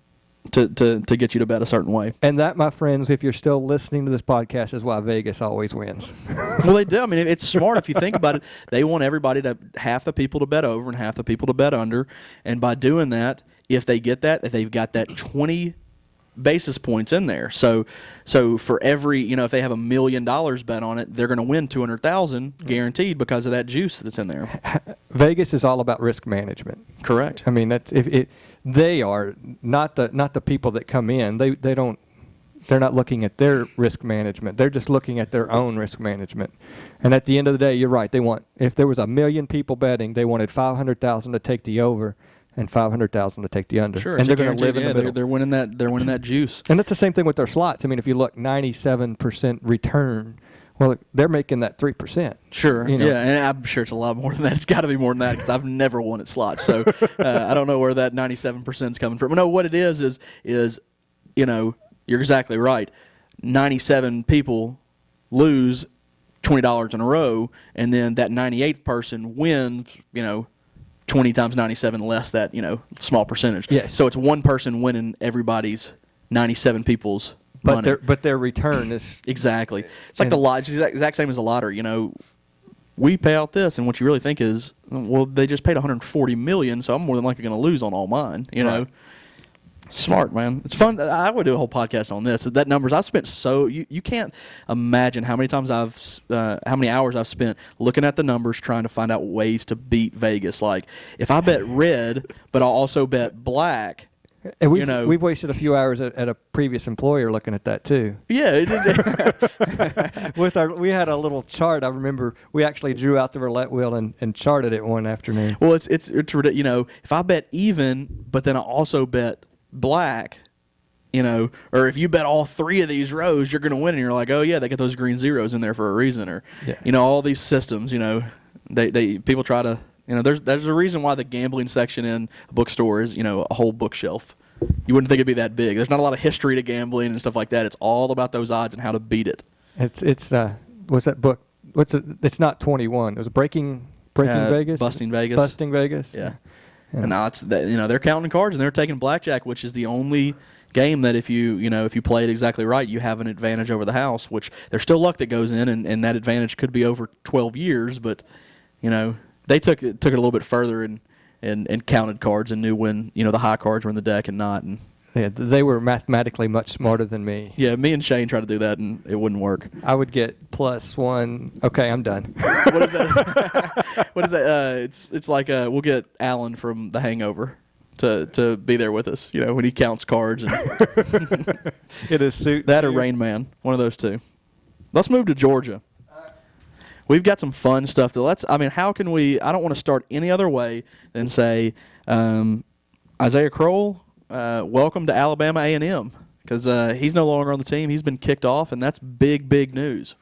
get you to bet a certain way. And that, my friends, if you're still listening to this podcast, is why Vegas always wins. Well, they do. I mean, it's smart if you think about it. They want everybody half the people to bet over and half the people to bet under. And by doing that, if they get that, if they've got that 20 basis points in there. So for every, if they have $1 million bet on it, they're going to win $200,000 guaranteed because of that juice that's in there. Vegas is all about risk management. Correct. I mean, they are not the people that come in. They're not looking at their risk management. They're just looking at their own risk management. And at the end of the day, you're right. If there was 1 million people betting, they wanted 500,000 to take the over and 500,000 to take the under. Sure, and they're going to live in the middle. They're winning that juice. And it's the same thing with their slots. I mean, if you look, 97% return. Well, they're making that 3%. Sure. Yeah, and I'm sure it's a lot more than that. It's got to be more than that because I've never won at slots. So I don't know where that 97% is coming from. No, what it is you're exactly right. 97 people lose $20 in a row, and then that 98th person wins, 20 times 97 less that, small percentage. Yes. So it's one person winning everybody's 97 people's money. But their return is... Exactly. It's like it's the exact same as a lottery. We pay out this, and what you really think is, well, they just paid $140 million, so I'm more than likely going to lose on all mine, Right. Smart, man. It's fun. I would do a whole podcast on this. That numbers I've spent you can't imagine how many times how many hours I've spent looking at the numbers trying to find out ways to beat Vegas. Like if I bet red, but I'll also bet black. And we've wasted a few hours at a previous employer looking at that too. Yeah. We had a little chart. I remember we actually drew out the roulette wheel and charted it one afternoon. Well, it's if I bet even, but then I also bet black, or if you bet all 3 of these rows, you're going to win. And you're like, oh, yeah, they get those green zeros in there for a reason. Or, all these systems, people try to, there's a reason why the gambling section in a bookstore is, a whole bookshelf. You wouldn't think it'd be that big. There's not a lot of history to gambling and stuff like that. It's all about those odds and how to beat it. It's what's that book? It's not 21. It was Breaking Vegas? Busting Vegas. Busting Vegas. Yeah. And now it's they're counting cards and they're taking blackjack, which is the only game that if you play it exactly right, you have an advantage over the house, which there's still luck that goes in, and that advantage could be over 12 years, but they took it a little bit further and counted cards and knew when the high cards were in the deck and not. And yeah, they were mathematically much smarter than me. Yeah, me and Shane tried to do that and it wouldn't work. I would get +1. Okay, I'm done. What is that? What is that? It's like we'll get Alan from The Hangover to be there with us. When he counts cards and in a suit. That or Rain Man, one of those two. Let's move to Georgia. We've got some fun stuff how can we? I don't want to start any other way than say Isaiah Crowell. Welcome to Alabama A&M, because he's no longer on the team. He's been kicked off, and that's big news.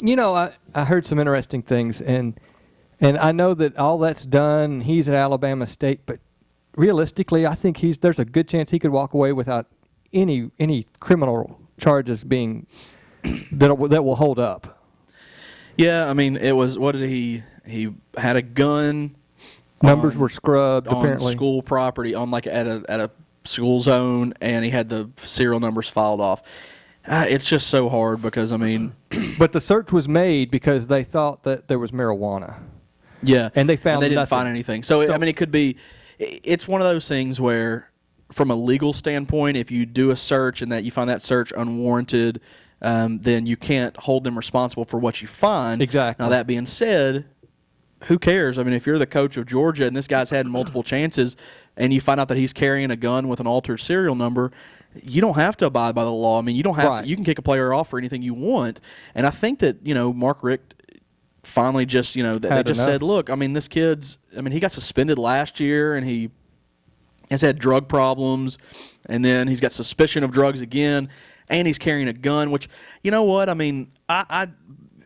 I heard some interesting things, and I know that all that's done. He's at Alabama State, but realistically, I think there's a good chance he could walk away without any criminal charges being that will hold up. Yeah, it was, what did he had a gun. Numbers were scrubbed on apparently. School property on at a school zone, and he had the serial numbers filed off. It's just so hard because But the search was made because they thought that there was marijuana. Yeah, and they found they didn't nothing. find anything. So it could be. It's one of those things where, from a legal standpoint, if you do a search and that you find that search unwarranted, then you can't hold them responsible for what you find. Exactly. Now, that being said, who cares? If you're the coach of Georgia and this guy's had multiple chances and you find out that he's carrying a gun with an altered serial number, you don't have to abide by the law. You don't have to, you can kick a player off for anything you want. And I think that, Mark Richt finally just, they just said, look, this kid's, he got suspended last year and he has had drug problems, and then he's got suspicion of drugs again, and he's carrying a gun, which, I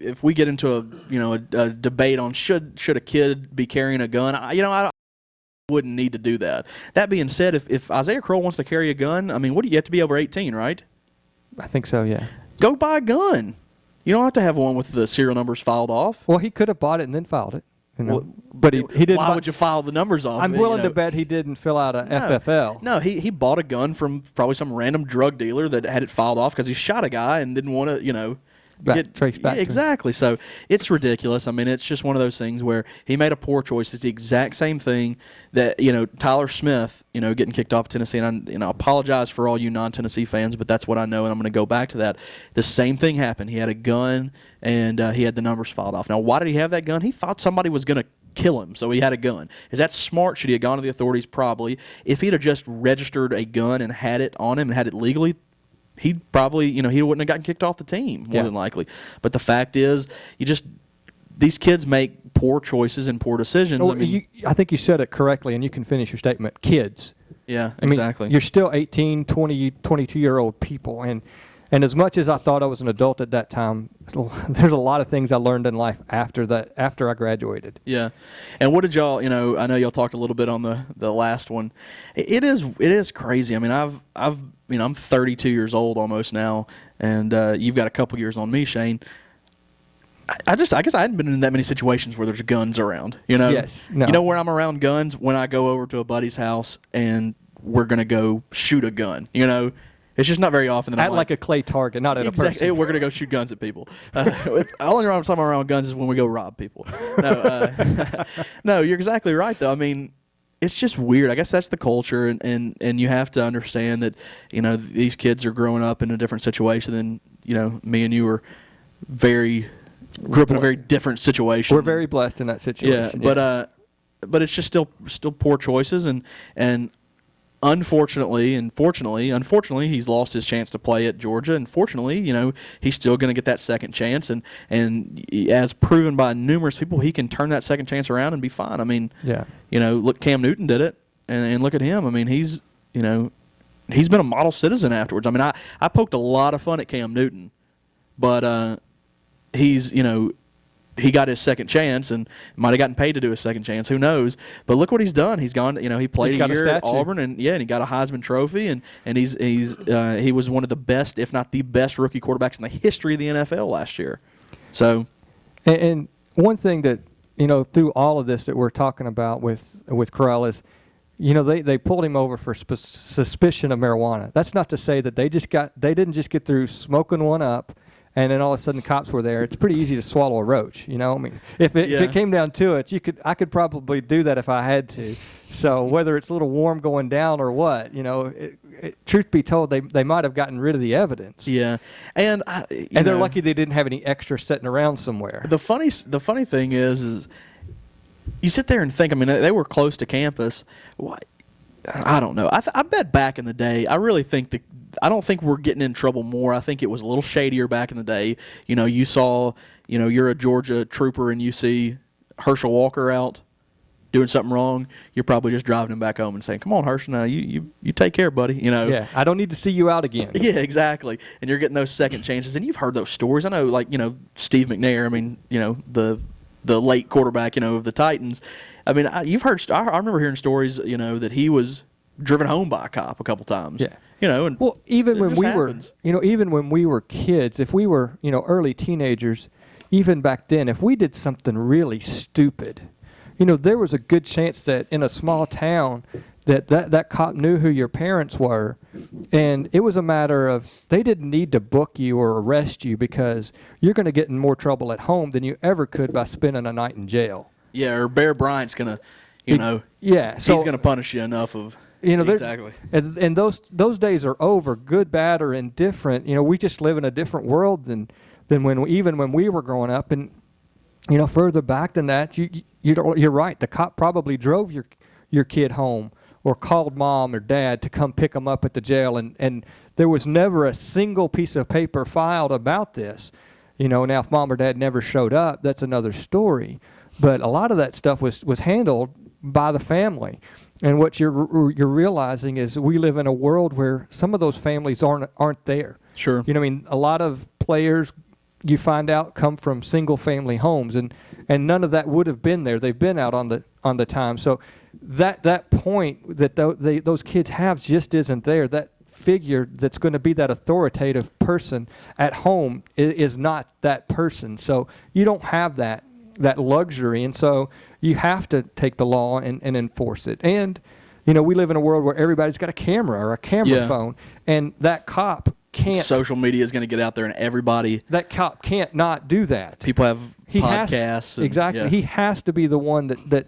if we get into a debate on should a kid be carrying a gun, I wouldn't need to do that. That being said, if Isaiah Crowell wants to carry a gun, what do you have to be over 18, right? I think so, yeah. Go buy a gun. You don't have to have one with the serial numbers filed off. Well, he could have bought it and then filed it. But he didn't. Why would you file the numbers off? I'm willing to bet he didn't fill out a FFL. No, he bought a gun from probably some random drug dealer that had it filed off because he shot a guy and didn't want to, trace back to exactly. So it's ridiculous. It's just one of those things where he made a poor choice. It's the exact same thing that Tyler Smith, getting kicked off Tennessee. And I apologize for all you non-Tennessee fans, but that's what I know, and I'm going to go back to that. The same thing happened. He had a gun, and he had the numbers filed off. Now, why did he have that gun? He thought somebody was going to kill him, so he had a gun. Is that smart? Should he have gone to the authorities? Probably. If he'd have just registered a gun and had it on him and had it legally, he'd probably, he wouldn't have gotten kicked off the team, more than likely. But the fact is, these kids make poor choices and poor decisions. I think you said it correctly, and you can finish your statement. Kids. Yeah, exactly. You're still 18, 20, 22-year-old people, and as much as I thought I was an adult at that time, there's a lot of things I learned in life after I graduated. Yeah. And what did y'all, I know y'all talked a little bit on the last one. It is crazy. I'm 32 years old almost now, and you've got a couple years on me, Shane. I guess I hadn't been in that many situations where there's guns around, Yes. No. You know where I'm around guns? When I go over to a buddy's house and we're going to go shoot a gun, It's just not very often that I'm like a clay target, not at a person. We're going to go shoot guns at people. The only time I'm around guns is when we go rob people. No, no, you're exactly right, though. It's just weird. I guess that's the culture, and you have to understand that, these kids are growing up in a different situation than, me and you grew up in a very different situation. We're very blessed in that situation. Yeah, but it's just still poor choices, and unfortunately, he's lost his chance to play at Georgia. And fortunately, he's still going to get that second chance. And as proven by numerous people, he can turn that second chance around and be fine. Yeah. Look, Cam Newton did it, and look at him. He's, he's been a model citizen afterwards. I mean, I poked a lot of fun at Cam Newton, but he's, he got his second chance and might have gotten paid to do his second chance. Who knows? But look what he's done. He's gone. He played a year at Auburn, and he got a Heisman Trophy, and he was one of the best, if not the best, rookie quarterbacks in the history of the NFL last year. So, and one thing that through all of this that we're talking about with Crowell is, they pulled him over for suspicion of marijuana. That's not to say that they didn't just get through smoking one up, and then all of a sudden cops were there. It's pretty easy to swallow a roach, I mean, if it came down to it, I could probably do that if I had to. So whether it's a little warm going down or what, truth be told, they might have gotten rid of the evidence. Yeah, and they're lucky they didn't have any extra sitting around somewhere. The funny thing is you sit there and think. I mean, they were close to campus. What? I don't know. I bet back in the day, I really think I don't think we're getting in trouble more. I think it was a little shadier back in the day. You saw, you're a Georgia trooper and you see Herschel Walker out doing something wrong. You're probably just driving him back home and saying, "Come on, Herschel, now you take care, buddy." Yeah, I don't need to see you out again. Yeah, exactly. And you're getting those second chances, and you've heard those stories. I know, Steve McNair. I mean, the late quarterback, of the Titans. I mean, you've heard. I remember hearing stories, that he was driven home by a cop a couple times. Yeah. And even when we happens. were, even when we were kids, if we were, early teenagers, even back then, if we did something really stupid, there was a good chance that in a small town that cop knew who your parents were, and it was a matter of they didn't need to book you or arrest you because you're going to get in more trouble at home than you ever could by spending a night in jail. Yeah, or Bear Bryant's going to, he's going to punish you enough of. Exactly. And those days are over, good, bad, or indifferent. We just live in a different world than when we were growing up. And further back than that, you're right. The cop probably drove your kid home or called mom or dad to come pick them up at the jail. And there was never a single piece of paper filed about this. Now if mom or dad never showed up, that's another story. But a lot of that stuff was handled by the family. And what you're realizing is we live in a world where some of those families aren't there. Sure. A lot of players you find out come from single family homes, and none of that would have been there. They've been out on the time. So that point that those kids have just isn't there. That figure that's going to be that authoritative person at home is not that person. So you don't have that luxury, and so you have to take the law and enforce it. And we live in a world where everybody's got a camera or a camera phone, and that cop can't. Social media is going to get out there, and everybody. That cop can't not do that. People have podcasts. Exactly. Yeah. He has to be the one that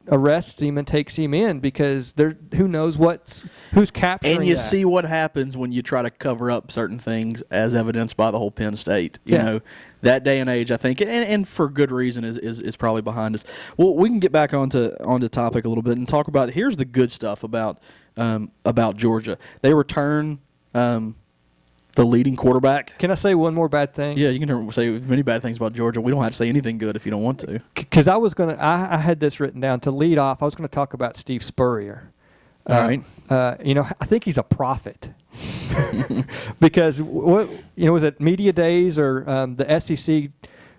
arrests him and takes him in, because who knows who's capturing. And you that. see what happens when you try to cover up certain things, as evidenced by the whole Penn State. That day and age, I think, and for good reason, is probably behind us. Well, we can get back onto topic a little bit and talk about. Here's the good stuff about Georgia. They return the leading quarterback. Can I say one more bad thing? Yeah, you can say many bad things about Georgia. We don't have to say anything good if you don't want to. Because I had this written down to lead off. I was going to talk about Steve Spurrier. All right. I think he's a prophet. Because was it Media Days or the SEC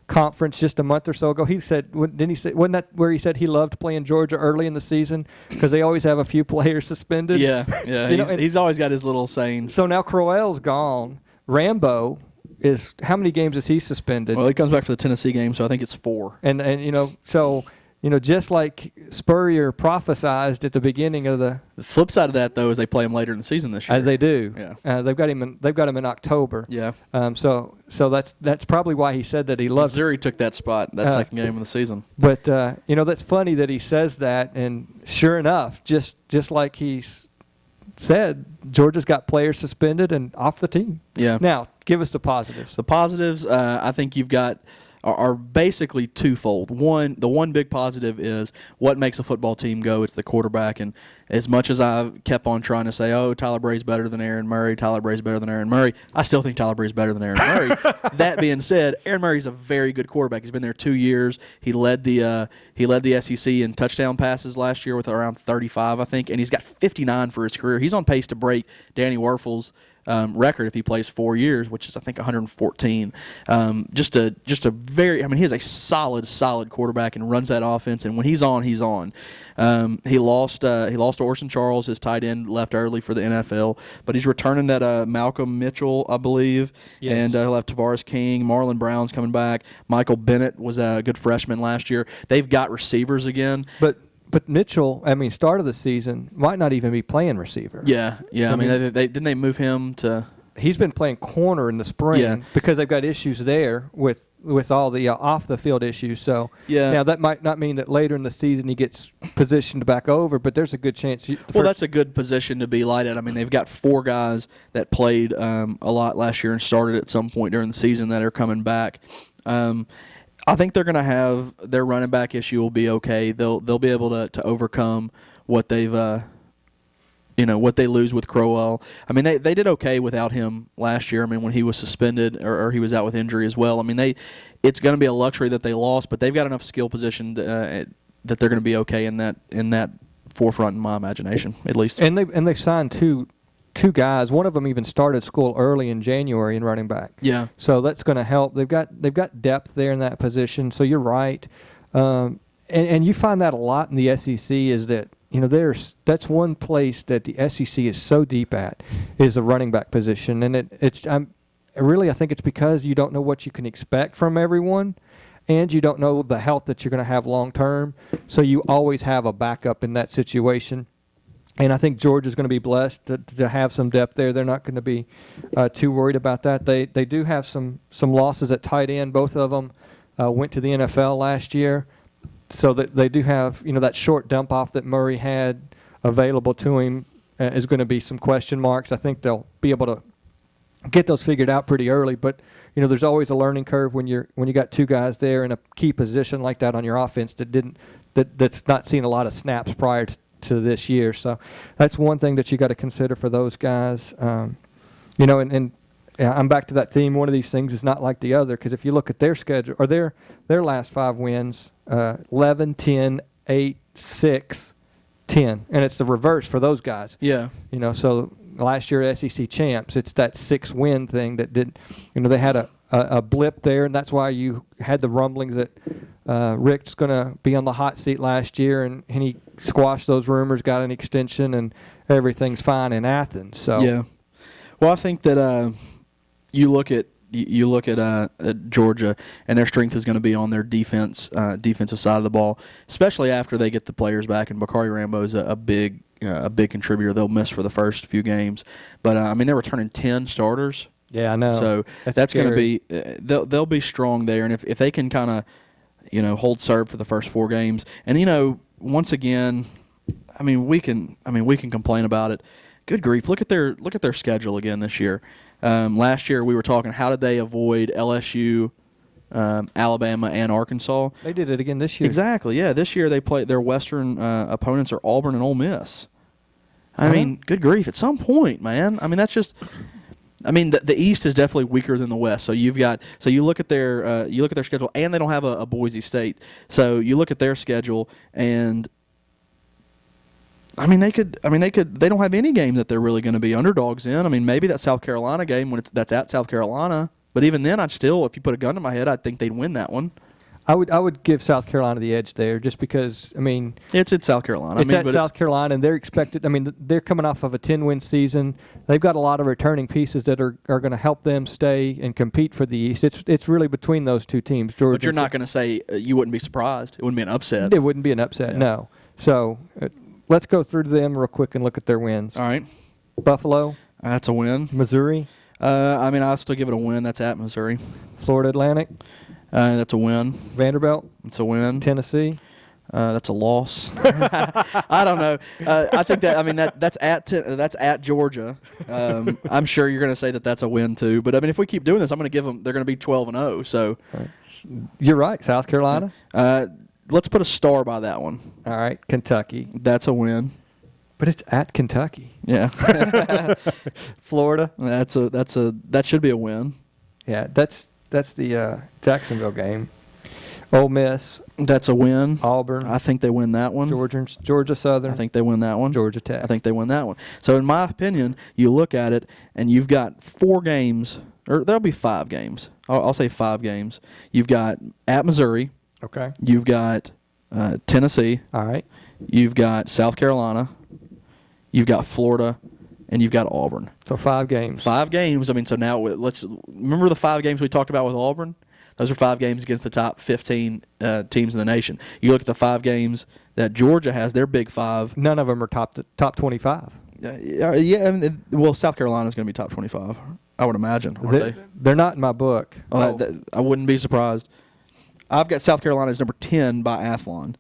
conference just a month or so ago? He said, didn't he say? Wasn't that where he said he loved playing Georgia early in the season because they always have a few players suspended? Yeah. He's always got his little sayings. So now Crowell's gone. Rambo is, how many games is he suspended? Well, he comes back for the Tennessee game, so I think it's 4. And so. Just like Spurrier prophesized at the beginning of the flip side of that, though, is they play him later in the season this year. They do. Yeah. They've got him in October. Yeah. So that's probably why he said that he loved. Missouri took that spot that second game of the season. But that's funny that he says that, and sure enough, just like he said, Georgia's got players suspended and off the team. Yeah. Now give us the positives. The positives, I think you've got. are basically twofold. The one big positive is what makes a football team go. It's the quarterback. And as much as I've kept on trying to say, oh, Tyler Bray's better than Aaron Murray, Tyler Bray's better than Aaron Murray, I still think Tyler Bray's better than Aaron Murray. That being said, Aaron Murray's a very good quarterback. He's been there 2 years. He led the SEC in touchdown passes last year with around 35, I think, and he's got 59 for his career. He's on pace to break Danny Werfel's record if he plays 4 years, which is I think 114. Just a very, I mean, he is a solid quarterback and runs that offense. And when he's on, he's on. He lost to Orson Charles, his tight end, left early for the NFL, but he's returning that Malcolm Mitchell, I believe, yes. And he'll have Tavares King. Marlon Brown's coming back. Michael Bennett was a good freshman last year. They've got receivers again, But Mitchell, I mean, start of the season, might not even be playing receiver. Yeah. I mean, didn't they move him to? He's been playing corner in the spring because they've got issues there with all the off the field issues. So now that might not mean that later in the season he gets positioned back over, but there's a good chance. That's a good position to be light at. I mean, they've got 4 guys that played a lot last year and started at some point during the season that are coming back. I think they're going to have their running back issue will be okay. They'll be able to overcome what they've what they lose with Crowell. I mean, they did okay without him last year. I mean, when he was suspended or he was out with injury as well. I mean, it's going to be a luxury that they lost, but they've got enough skill position that they're going to be okay in that forefront in my imagination, at least. And they signed two guys. One of them even started school early in January in running back. Yeah. So that's going to help. They've got depth there in that position. So you're right. And you find that a lot in the SEC is that, that's one place that the SEC is so deep at is the running back position. And I think it's because you don't know what you can expect from everyone, and you don't know the health that you're going to have long term. So you always have a backup in that situation. And I think Georgia's going to be blessed to have some depth there. They're not going to be too worried about that. They do have some losses at tight end. Both of them went to the NFL last year. So that they do have, that short dump off that Murray had available to him is going to be some question marks. I think they'll be able to get those figured out pretty early. But, there's always a learning curve when you got 2 guys there in a key position like that on your offense that's not seen a lot of snaps prior to this year. So that's one thing that you got to consider for those guys. I'm back to that theme. One of these things is not like the other, because if you look at their schedule or their last 5 wins, 11, 10, 8, 6, 10, and it's the reverse for those guys. Yeah. So last year SEC champs, it's that 6-win thing that did. They had a blip there, and that's why you had the rumblings that Rick's going to be on the hot seat last year, and he squashed those rumors, got an extension, and everything's fine in Athens. So yeah, well, I think that you look at Georgia, and their strength is going to be on their defensive side of the ball, especially after they get the players back. And Bakari Rambo's a big contributor. They'll miss for the first few games, but they're returning 10 starters. Yeah, I know. So that's going to be they'll be strong there, and if they can kind of hold serve for the first 4 games, and once again, we can complain about it. Good grief! Look at their schedule again this year. Last year we were talking, how did they avoid LSU, Alabama, and Arkansas? They did it again this year. Exactly. Yeah, this year they play their Western opponents are Auburn and Ole Miss. I mean, good grief! At some point, man. That's just. The East is definitely weaker than the West. So you look at their schedule, and they don't have a Boise State. So you look at their schedule, and they don't have any game that they're really going to be underdogs in. Maybe that South Carolina game that's at South Carolina, but even then, if you put a gun to my head, I'd think they'd win that one. I would give South Carolina the edge there, just because it's at South Carolina. It's at South Carolina, and they're expected. They're coming off of a 10-win season. They've got a lot of returning pieces that are going to help them stay and compete for the East. It's really between those 2 teams. Georgia. But you're not going to say you wouldn't be surprised. It wouldn't be an upset. It wouldn't be an upset. No. So let's go through them real quick and look at their wins. All right. Buffalo. That's a win. Missouri. I'll still give it a win. That's at Missouri. Florida Atlantic. That's a win. Vanderbilt. It's a win. Tennessee. That's a loss. I don't know. I think that. I mean, that's at Georgia. I'm sure you're going to say that that's a win too. But I mean, if we keep doing this, I'm going to give them. They're going to be 12-0. So you're right. South Carolina. Let's put a star by that one. All right, Kentucky. That's a win. But it's at Kentucky. Yeah. Florida. That should be a win. Yeah, that's the Jacksonville game. Ole Miss. That's a win. Auburn. I think they win that one. Georgia Southern. I think they win that one. Georgia Tech. I think they win that one. So in my opinion, you look at it and you've got 4 games, or there'll be 5 games. I'll say 5 games. You've got at Missouri. Okay. You've got Tennessee. All right. You've got South Carolina. You've got Florida. And you've got Auburn. So 5 games. 5 games. I mean, so now let's remember the 5 games we talked about with Auburn. Those are 5 games against the top 15 teams in the nation. You look at the 5 games that Georgia has, their big 5. None of them are top 25. Yeah. I mean, well, South Carolina is going to be top 25. I would imagine. They're not in my book. I wouldn't be surprised. I've got South Carolina as number 10 by Athlon.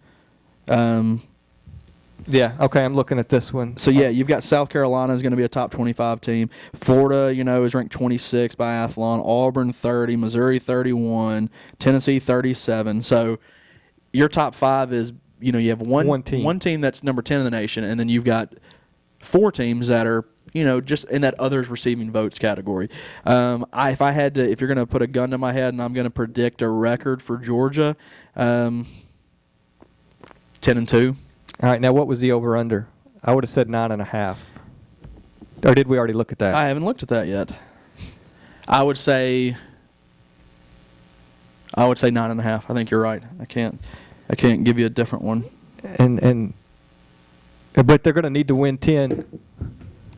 Yeah, okay, I'm looking at this one. So, yeah, you've got South Carolina is going to be a top 25 team. Florida, is ranked 26 by Athlon. Auburn, 30. Missouri, 31. Tennessee, 37. So, your top 5 is, you have one team that's number 10 in the nation, and then you've got 4 teams that are, just in that others receiving votes category. If you're going to put a gun to my head and I'm going to predict a record for Georgia, 10-2. All right, now what was the over-under? I would have said 9.5. Or did we already look at that? I haven't looked at that yet. I would say 9.5. I think you're right. I can't give you a different one. But they're going to need to win 10.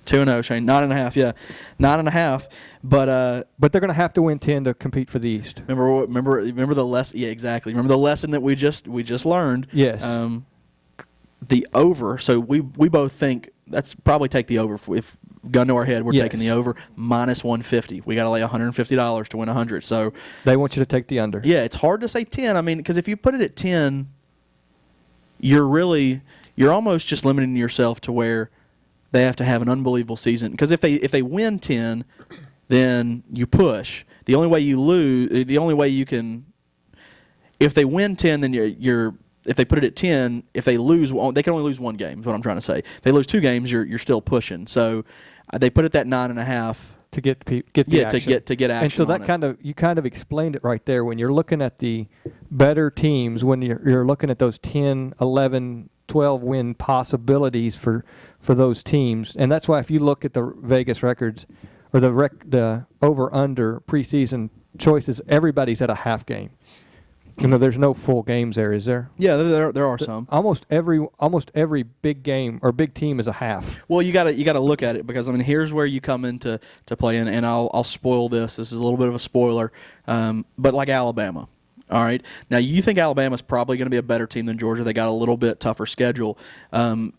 2-0, Shane. 9.5, yeah. 9.5. But they're going to have to win 10 to compete for the East. Remember the lesson? Yeah, exactly. Remember the lesson that we just learned? Yes. The over. So we both think that's probably take the over. If gun to our head, we're taking the over minus 150. We got to lay $150 to win 100. So they want you to take the under. Yeah, it's hard to say 10. I mean, because if you put it at 10, you're almost just limiting yourself to where they have to have an unbelievable season. Because if they win 10, then you push. The only way you can, if they win 10, then you're if they put it at 10, if they lose, they can only lose 1 game. Is what I'm trying to say. If they lose 2 games, you're still pushing. So they put it at 9.5 to get the action. to get action. And so that you kind of explained it right there. When you're looking at the better teams, when you're looking at those 10, 11, 12 win possibilities for those teams, and that's why if you look at the Vegas records or the over under preseason choices, everybody's at a half game. There's no full games there, is there? Yeah, there are some. Almost every big game or big team is a half. Well, you got to look at it because here's where you come into play, and I'll spoil this. This is a little bit of a spoiler, but like Alabama. All right. Now you think Alabama's probably going to be a better team than Georgia. They got a little bit tougher schedule.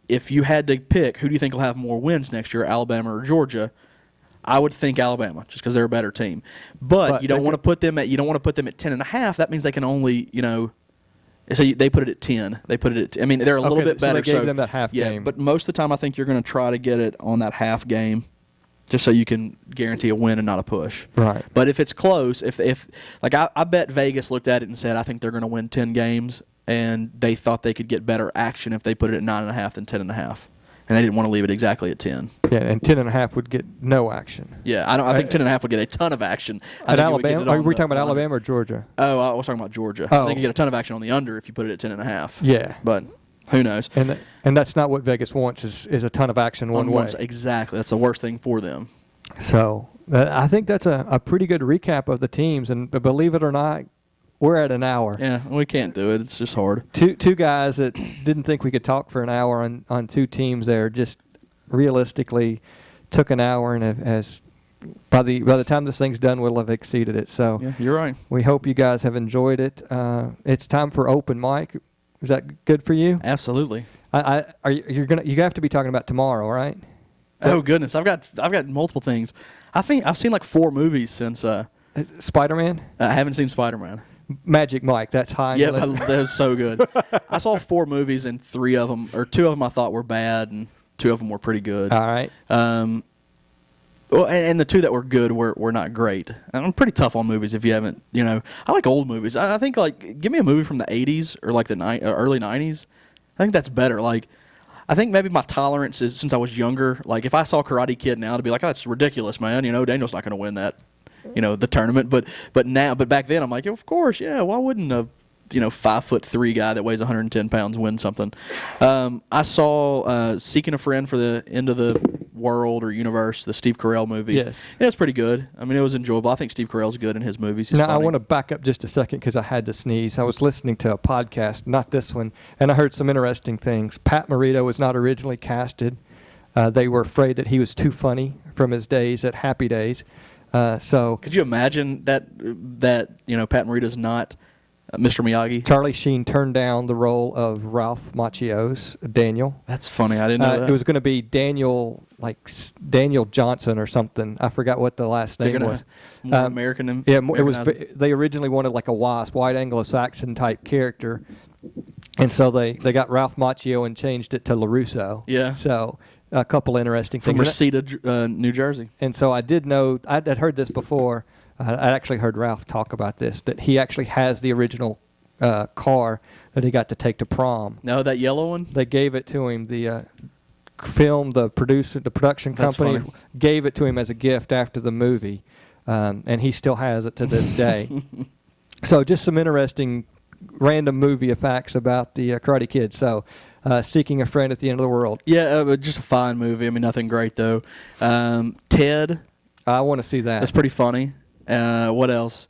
If you had to pick, who do you think will have more wins next year, Alabama or Georgia? I would think Alabama, just because they're a better team. But you don't want to put them at 10.5. That means they can only so they put it at 10. They put it at. They're a little bit better. So they gave them that half game. But most of the time, I think you're going to try to get it on that half game, just so you can guarantee a win and not a push. Right. But if it's close, I bet Vegas looked at it and said, I think they're going to win 10 games, and they thought they could get better action if they put it at 9.5 than 10.5. And they didn't want to leave it exactly at 10. Yeah, and 10.5 would get no action. Yeah, I think 10.5 would get a ton of action. At Alabama? Are we talking about Alabama or Georgia? Oh, I was talking about Georgia. Oh. I think you get a ton of action on the under if you put it at 10.5. Yeah. But who knows? And that's not what Vegas wants is a ton of action one way. Exactly. That's the worst thing for them. So I think that's a pretty good recap of the teams. And believe it or not, we're at an hour. Yeah, we can't do it. It's just hard. Two guys that didn't think we could talk for an hour on 2 teams there just realistically took an hour, and has by the time this thing's done, we'll have exceeded it. So yeah, you're right. We hope you guys have enjoyed it. It's time for open mic. Is that good for you? Absolutely. You have to be talking about tomorrow, right? Oh goodness, I've got multiple things. I think I've seen like 4 movies since Spider-Man. I haven't seen Spider-Man. Magic Mike. That's high. Yeah, that was so good. I saw 4 movies, and 2 of them I thought were bad, and 2 of them were pretty good. All right. Well, and the 2 that were good were not great. And I'm pretty tough on movies if you haven't, I like old movies. I think, like, give me a movie from the 80s or, like, the early 90s. I think that's better. Like, I think maybe my tolerance is, since I was younger, like, if I saw Karate Kid now, I'd be like, oh, that's ridiculous, man. Daniel's not going to win that, the tournament. But back then, I'm like, of course, yeah, why wouldn't a 5'3" guy that weighs 110 pounds win something? I saw Seeking a Friend for the End of the World or Universe, the Steve Carell movie. Yes. Yeah, it's pretty good. I mean, it was enjoyable. I think Steve Carell's good in his movies. He's now, funny. I want to back up just a second because I had to sneeze. I was listening to a podcast, not this one, and I heard some interesting things. Pat Morita was not originally casted. They were afraid that he was too funny from his days at Happy Days. Could you imagine that Pat Morita's not Mr. Miyagi? Charlie Sheen turned down the role of Ralph Macchio's Daniel. That's funny. I didn't know that. It was going to be Daniel Johnson or something. I forgot what the last name was. More American. Yeah, it was. They originally wanted like a WASP, white Anglo-Saxon type character, and so they got Ralph Macchio and changed it to LaRusso. Yeah. So a couple interesting from things. Reseda, New Jersey. And so I did know. I'd heard this before. I actually heard Ralph talk about this, that he actually has the original car that he got to take to prom. No, that yellow one? They gave it to him. The production company gave it to him as a gift after the movie, and he still has it to this day. So just some interesting random movie facts about the Karate Kid. So Seeking a Friend at the End of the World. Yeah, but just a fine movie. I mean, nothing great, though. Ted. I want to see that. That's pretty funny. What else?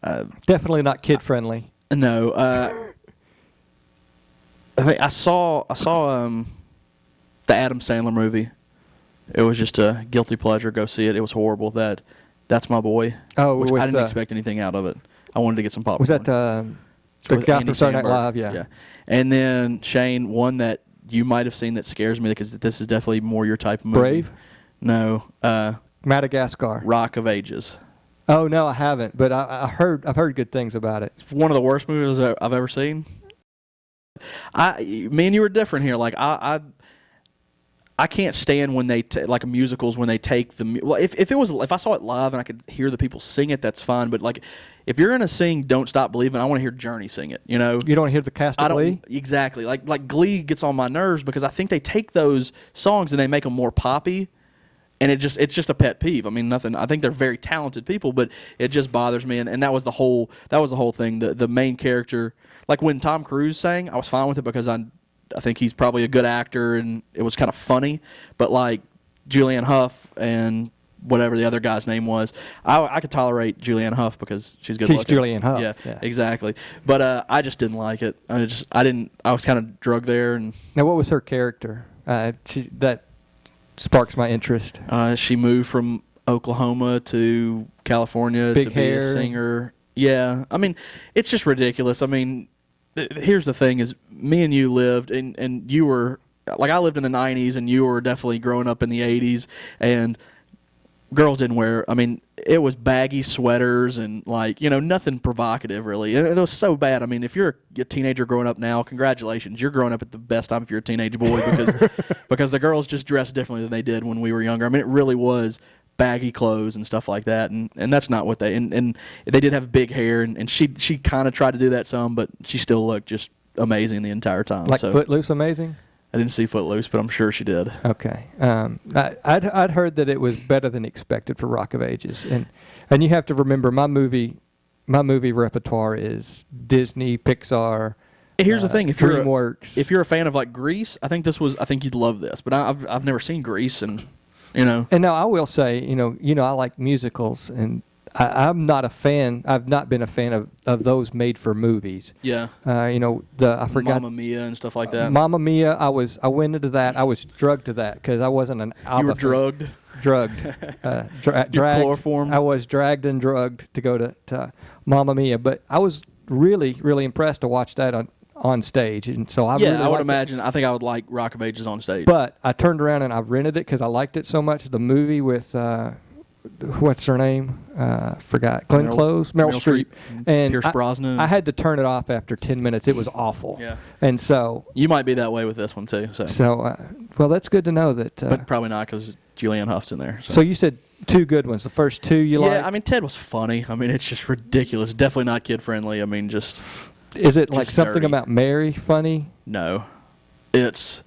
Definitely not kid friendly. No. I think I saw the Adam Sandler movie. It was just a guilty pleasure. Go see it. It was horrible. That's My Boy. Oh, which I didn't expect anything out of it. I wanted to get some popcorn. Was that the guy from Saturday Night Live? Yeah. And then Shane, one that you might have seen that scares me because this is definitely more your type of movie. Brave? No. Madagascar. Rock of Ages. Oh no, I haven't, but I've heard good things about it. It's one of the worst movies I've ever seen. Me and you were different here. Like I can't stand when they like musicals when they take the if I saw it live and I could hear the people sing it, that's fine. But like if you're gonna sing "Don't Stop Believing," I want to hear Journey sing it. You don't hear the cast of Glee. Exactly. Like Glee gets on my nerves because I think they take those songs and they make them more poppy. And it's just a pet peeve. I mean, nothing. I think they're very talented people, but it just bothers me. And that was the whole thing. The main character, like when Tom Cruise sang, I was fine with it because I think he's probably a good actor and it was kind of funny. But like Julianne Hough and whatever the other guy's name was, I could tolerate Julianne Hough because she's good. She's Julianne Hough. Yeah, exactly. But I just didn't like it. I was kind of drugged there. And now, what was her character? That sparks my interest. She moved from Oklahoma to California to be a singer. Yeah. I mean, it's just ridiculous. I mean, here's the thing is me and you lived and you were like, I lived in the 90s and you were definitely growing up in the 80s and girls didn't wear, I mean, it was baggy sweaters and like, nothing provocative really. It was so bad. I mean, if you're a teenager growing up now, congratulations. You're growing up at the best time if you're a teenage boy because the girls just dressed differently than they did when we were younger. I mean, it really was baggy clothes and stuff like that. And that's not what and they did have big hair and she kind of tried to do that some, but she still looked just amazing the entire time. Like Footloose amazing? I didn't see Footloose, but I'm sure she did. Okay. I'd heard that it was better than expected for Rock of Ages, and you have to remember my movie repertoire is Disney, Pixar. Here's the thing: if DreamWorks. you're a fan of like Grease, I think you'd love this. But I've never seen Grease, and And now I will say, I like musicals, and I'm not a fan. I've not been a fan of those made for movies. Yeah. I forgot. Mamma Mia and stuff like that. Mamma Mia. I went into that. I was drugged to that because I wasn't an. You were drugged. Drugged. Dragged. Chloroform. I was dragged and drugged to go to Mamma Mia, but I was really, really impressed to watch that on stage, and so I would imagine. I think I would like Rock of Ages on stage. But I turned around and I rented it because I liked it so much. The movie with what's her name? Forgot. Glenn Close, Meryl Streep, and Pierce Brosnan. I had to turn it off after 10 minutes. It was awful. Yeah. And so you might be that way with this one too. Well, that's good to know that. But probably not because Julianne Hough's in there. So you said 2 good ones. The first 2 you liked? Yeah, I mean Ted was funny. I mean it's just ridiculous. Definitely not kid friendly. I mean just. Is it like something dirty. about Mary funny? No, it's.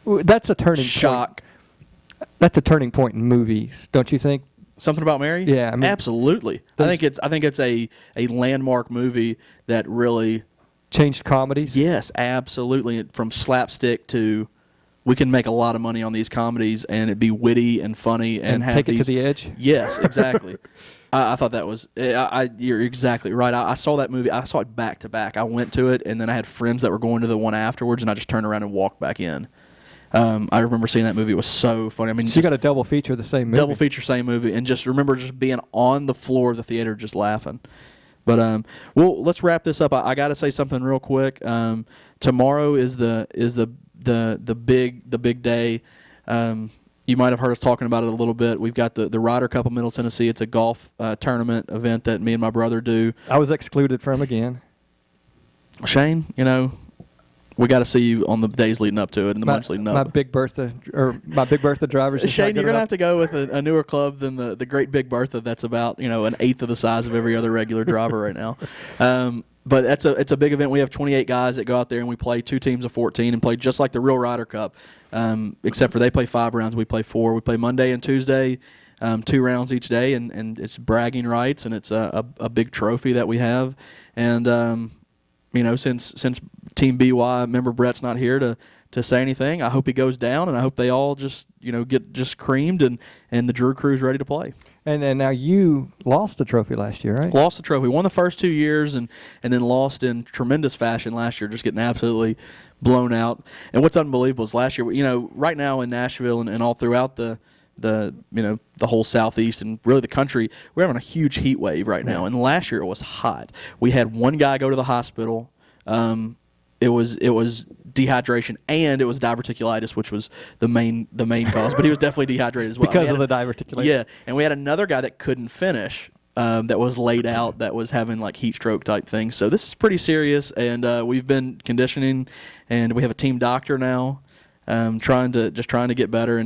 That's a turning shock. point. That's a turning point in movies, don't you think? Something about Mary? Yeah, I mean, absolutely. I think it's a landmark movie that really changed comedies. Yes, absolutely. From slapstick to, we can make a lot of money on these comedies and it be witty and funny and have take these, it to the edge. Yes, exactly. I thought that was. You're exactly right. I saw that movie. I saw it back to back. I went to it and then I had friends that were going to the one afterwards, and I just turned around and walked back in. I remember seeing that movie. It was so funny. I mean, so you got a double feature of the same movie. Double feature, same movie, and just remember just being on the floor of the theater just laughing. But well, let's wrap this up. I got to say something real quick. Tomorrow is the big day. You might have heard us talking about it a little bit. We've got the Ryder Cup of Middle Tennessee. It's a golf tournament event that me and my brother do. I was excluded from again. Shane, we got to see you on the days leading up to it and the months leading up. My Big Bertha drivers. Shane, you're gonna have to go with a newer club than the Great Big Bertha. That's about an eighth of the size of every other regular driver right now. But it's a big event. We have 28 guys that go out there and we play 2 teams of 14 and play just like the real Ryder Cup, except for they play 5 rounds, we play 4. We play Monday and Tuesday, 2 rounds each day, and it's bragging rights and it's a big trophy that we have. And since Team BY member Brett's not here to say anything, I hope he goes down, and I hope they all just get just creamed, and the Drew crew's ready to play. And now you lost the trophy last year, right? Lost the trophy. Won the first 2 years, and then lost in tremendous fashion last year, just getting absolutely blown out. And what's unbelievable is last year, right now in Nashville and all throughout the whole Southeast and really the country, we're having a huge heat wave right now. And last year it was hot. We had one guy go to the hospital. It was dehydration and it was diverticulitis, which was the main cause. But he was definitely dehydrated as well. Because of the diverticulitis. Yeah, and we had another guy that couldn't finish. That was laid out, that was having like heat stroke type things. So this is pretty serious, and we've been conditioning, and we have a team doctor now, trying to get better.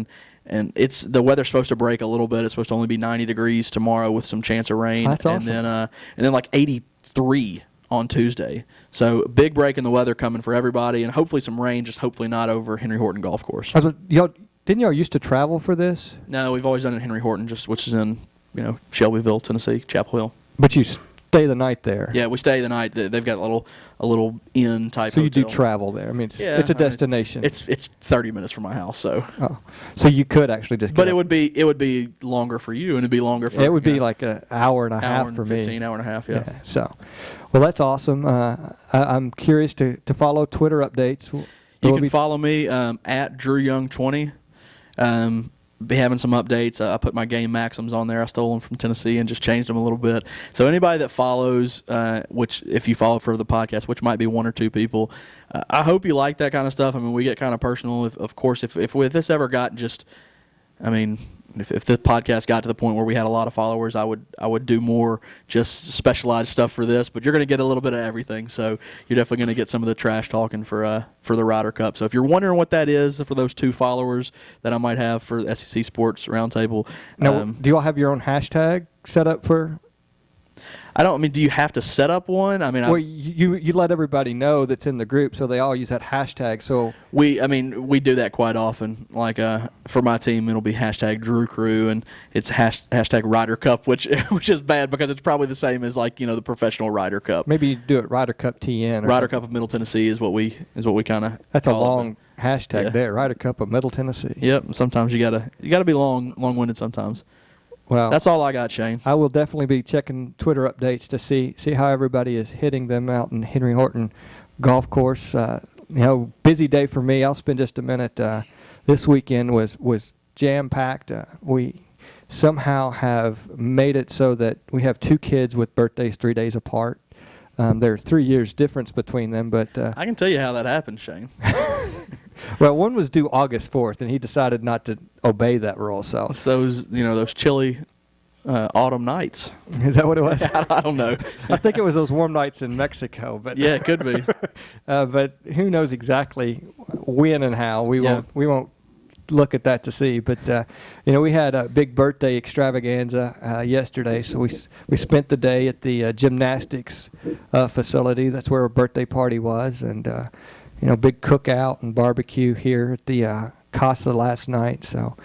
And the weather's supposed to break a little bit. It's supposed to only be 90 degrees tomorrow with some chance of rain. That's awesome. And then like 83 on Tuesday. So big break in the weather coming for everybody, and hopefully some rain, just hopefully not over Henry Horton Golf Course. Didn't y'all used to travel for this? No, we've always done it in Henry Horton, which is in Shelbyville, Tennessee, Chapel Hill. But you stay the night there. Yeah, we stay the night. They've got a little inn type. So you hotel. do travel there. I mean, it's a destination. It's 30 minutes from my house, so. Oh, so you could actually just. But it would be longer for you, and it'd be longer for. It would be like an hour and a half for 15, me. Hour and a half, yeah. So, well, that's awesome. I'm curious to follow Twitter updates. You can follow me at DrewYoung20. Be having some updates. I put my game maxims on there. I stole them from Tennessee and just changed them a little bit. So anybody that follows, which if you follow for the podcast, which might be 1 or 2 people, I hope you like that kind of stuff. I mean, we get kind of personal. Of course, if this ever got just, if the podcast got to the point where we had a lot of followers, I would do more just specialized stuff for this. But you're going to get a little bit of everything, so you're definitely going to get some of the trash talking for the Ryder Cup. So if you're wondering what that is for those 2 followers that I might have for SEC Sports Roundtable, now, do you all have your own hashtag set up for? Do you have to set up one? Well, you let everybody know that's in the group, so they all use that hashtag. So we do that quite often. Like for my team, it'll be hashtag Drew Crew, and it's hashtag Ryder Cup, which is bad because it's probably the same as the professional Ryder Cup. Maybe you do it Ryder Cup TN. Ryder Cup of Middle Tennessee is what we kind of. That's a long hashtag there. Ryder Cup of Middle Tennessee. Yep. Sometimes you gotta be long-winded sometimes. Well, that's all I got, Shane. I will definitely be checking Twitter updates to see how everybody is hitting them out in Henry Horton Golf Course. Busy day for me. I'll spend just a minute. This weekend was jam-packed. We somehow have made it so that we have 2 kids with birthdays 3 days apart. There are 3 years difference between them, but I can tell you how that happened, Shane. Well, one was due August 4th, and he decided not to obey that rule. So those chilly autumn nights. Is that what it was? I don't know. I think it was those warm nights in Mexico, but Yeah, it could be. but who knows exactly when and how? We won't look at that to see. But we had a big birthday extravaganza yesterday, so we spent the day at the gymnastics facility. That's where our birthday party was, and big cookout and barbecue here at the Casa last night. So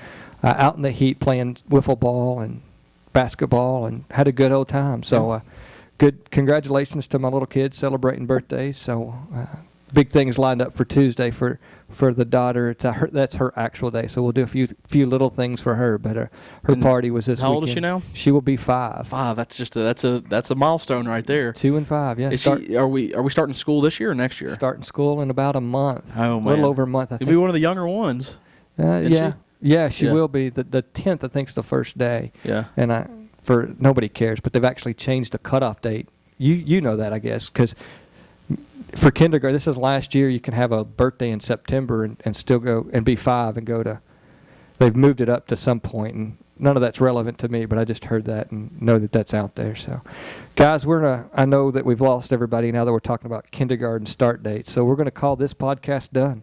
out in the heat playing wiffle ball and basketball and had a good old time. So good congratulations to my little kids celebrating birthdays. So big things lined up for Tuesday for the daughter. That's her actual day. So we'll do a few little things for her. But her party was this weekend. How old is she now? She will be 5. 5. That's just that's a milestone right there. 2 and 5. Yeah. Are we starting school this year or next year? Starting school in about a month. Oh man, a little over a month. I think. You'll be one of the younger ones. Yeah. She? Yeah, she will be. The 10th, I think, is the first day. Yeah. And for nobody cares, but they've actually changed the cutoff date. You know that, I guess, because for kindergarten, this is last year, you can have a birthday in September and still go and be 5 and go to. They've moved it up to some point, and none of that's relevant to me, but I just heard that and know that that's out there. So, guys, I know that we've lost everybody now that we're talking about kindergarten start dates, so we're going to call this podcast done.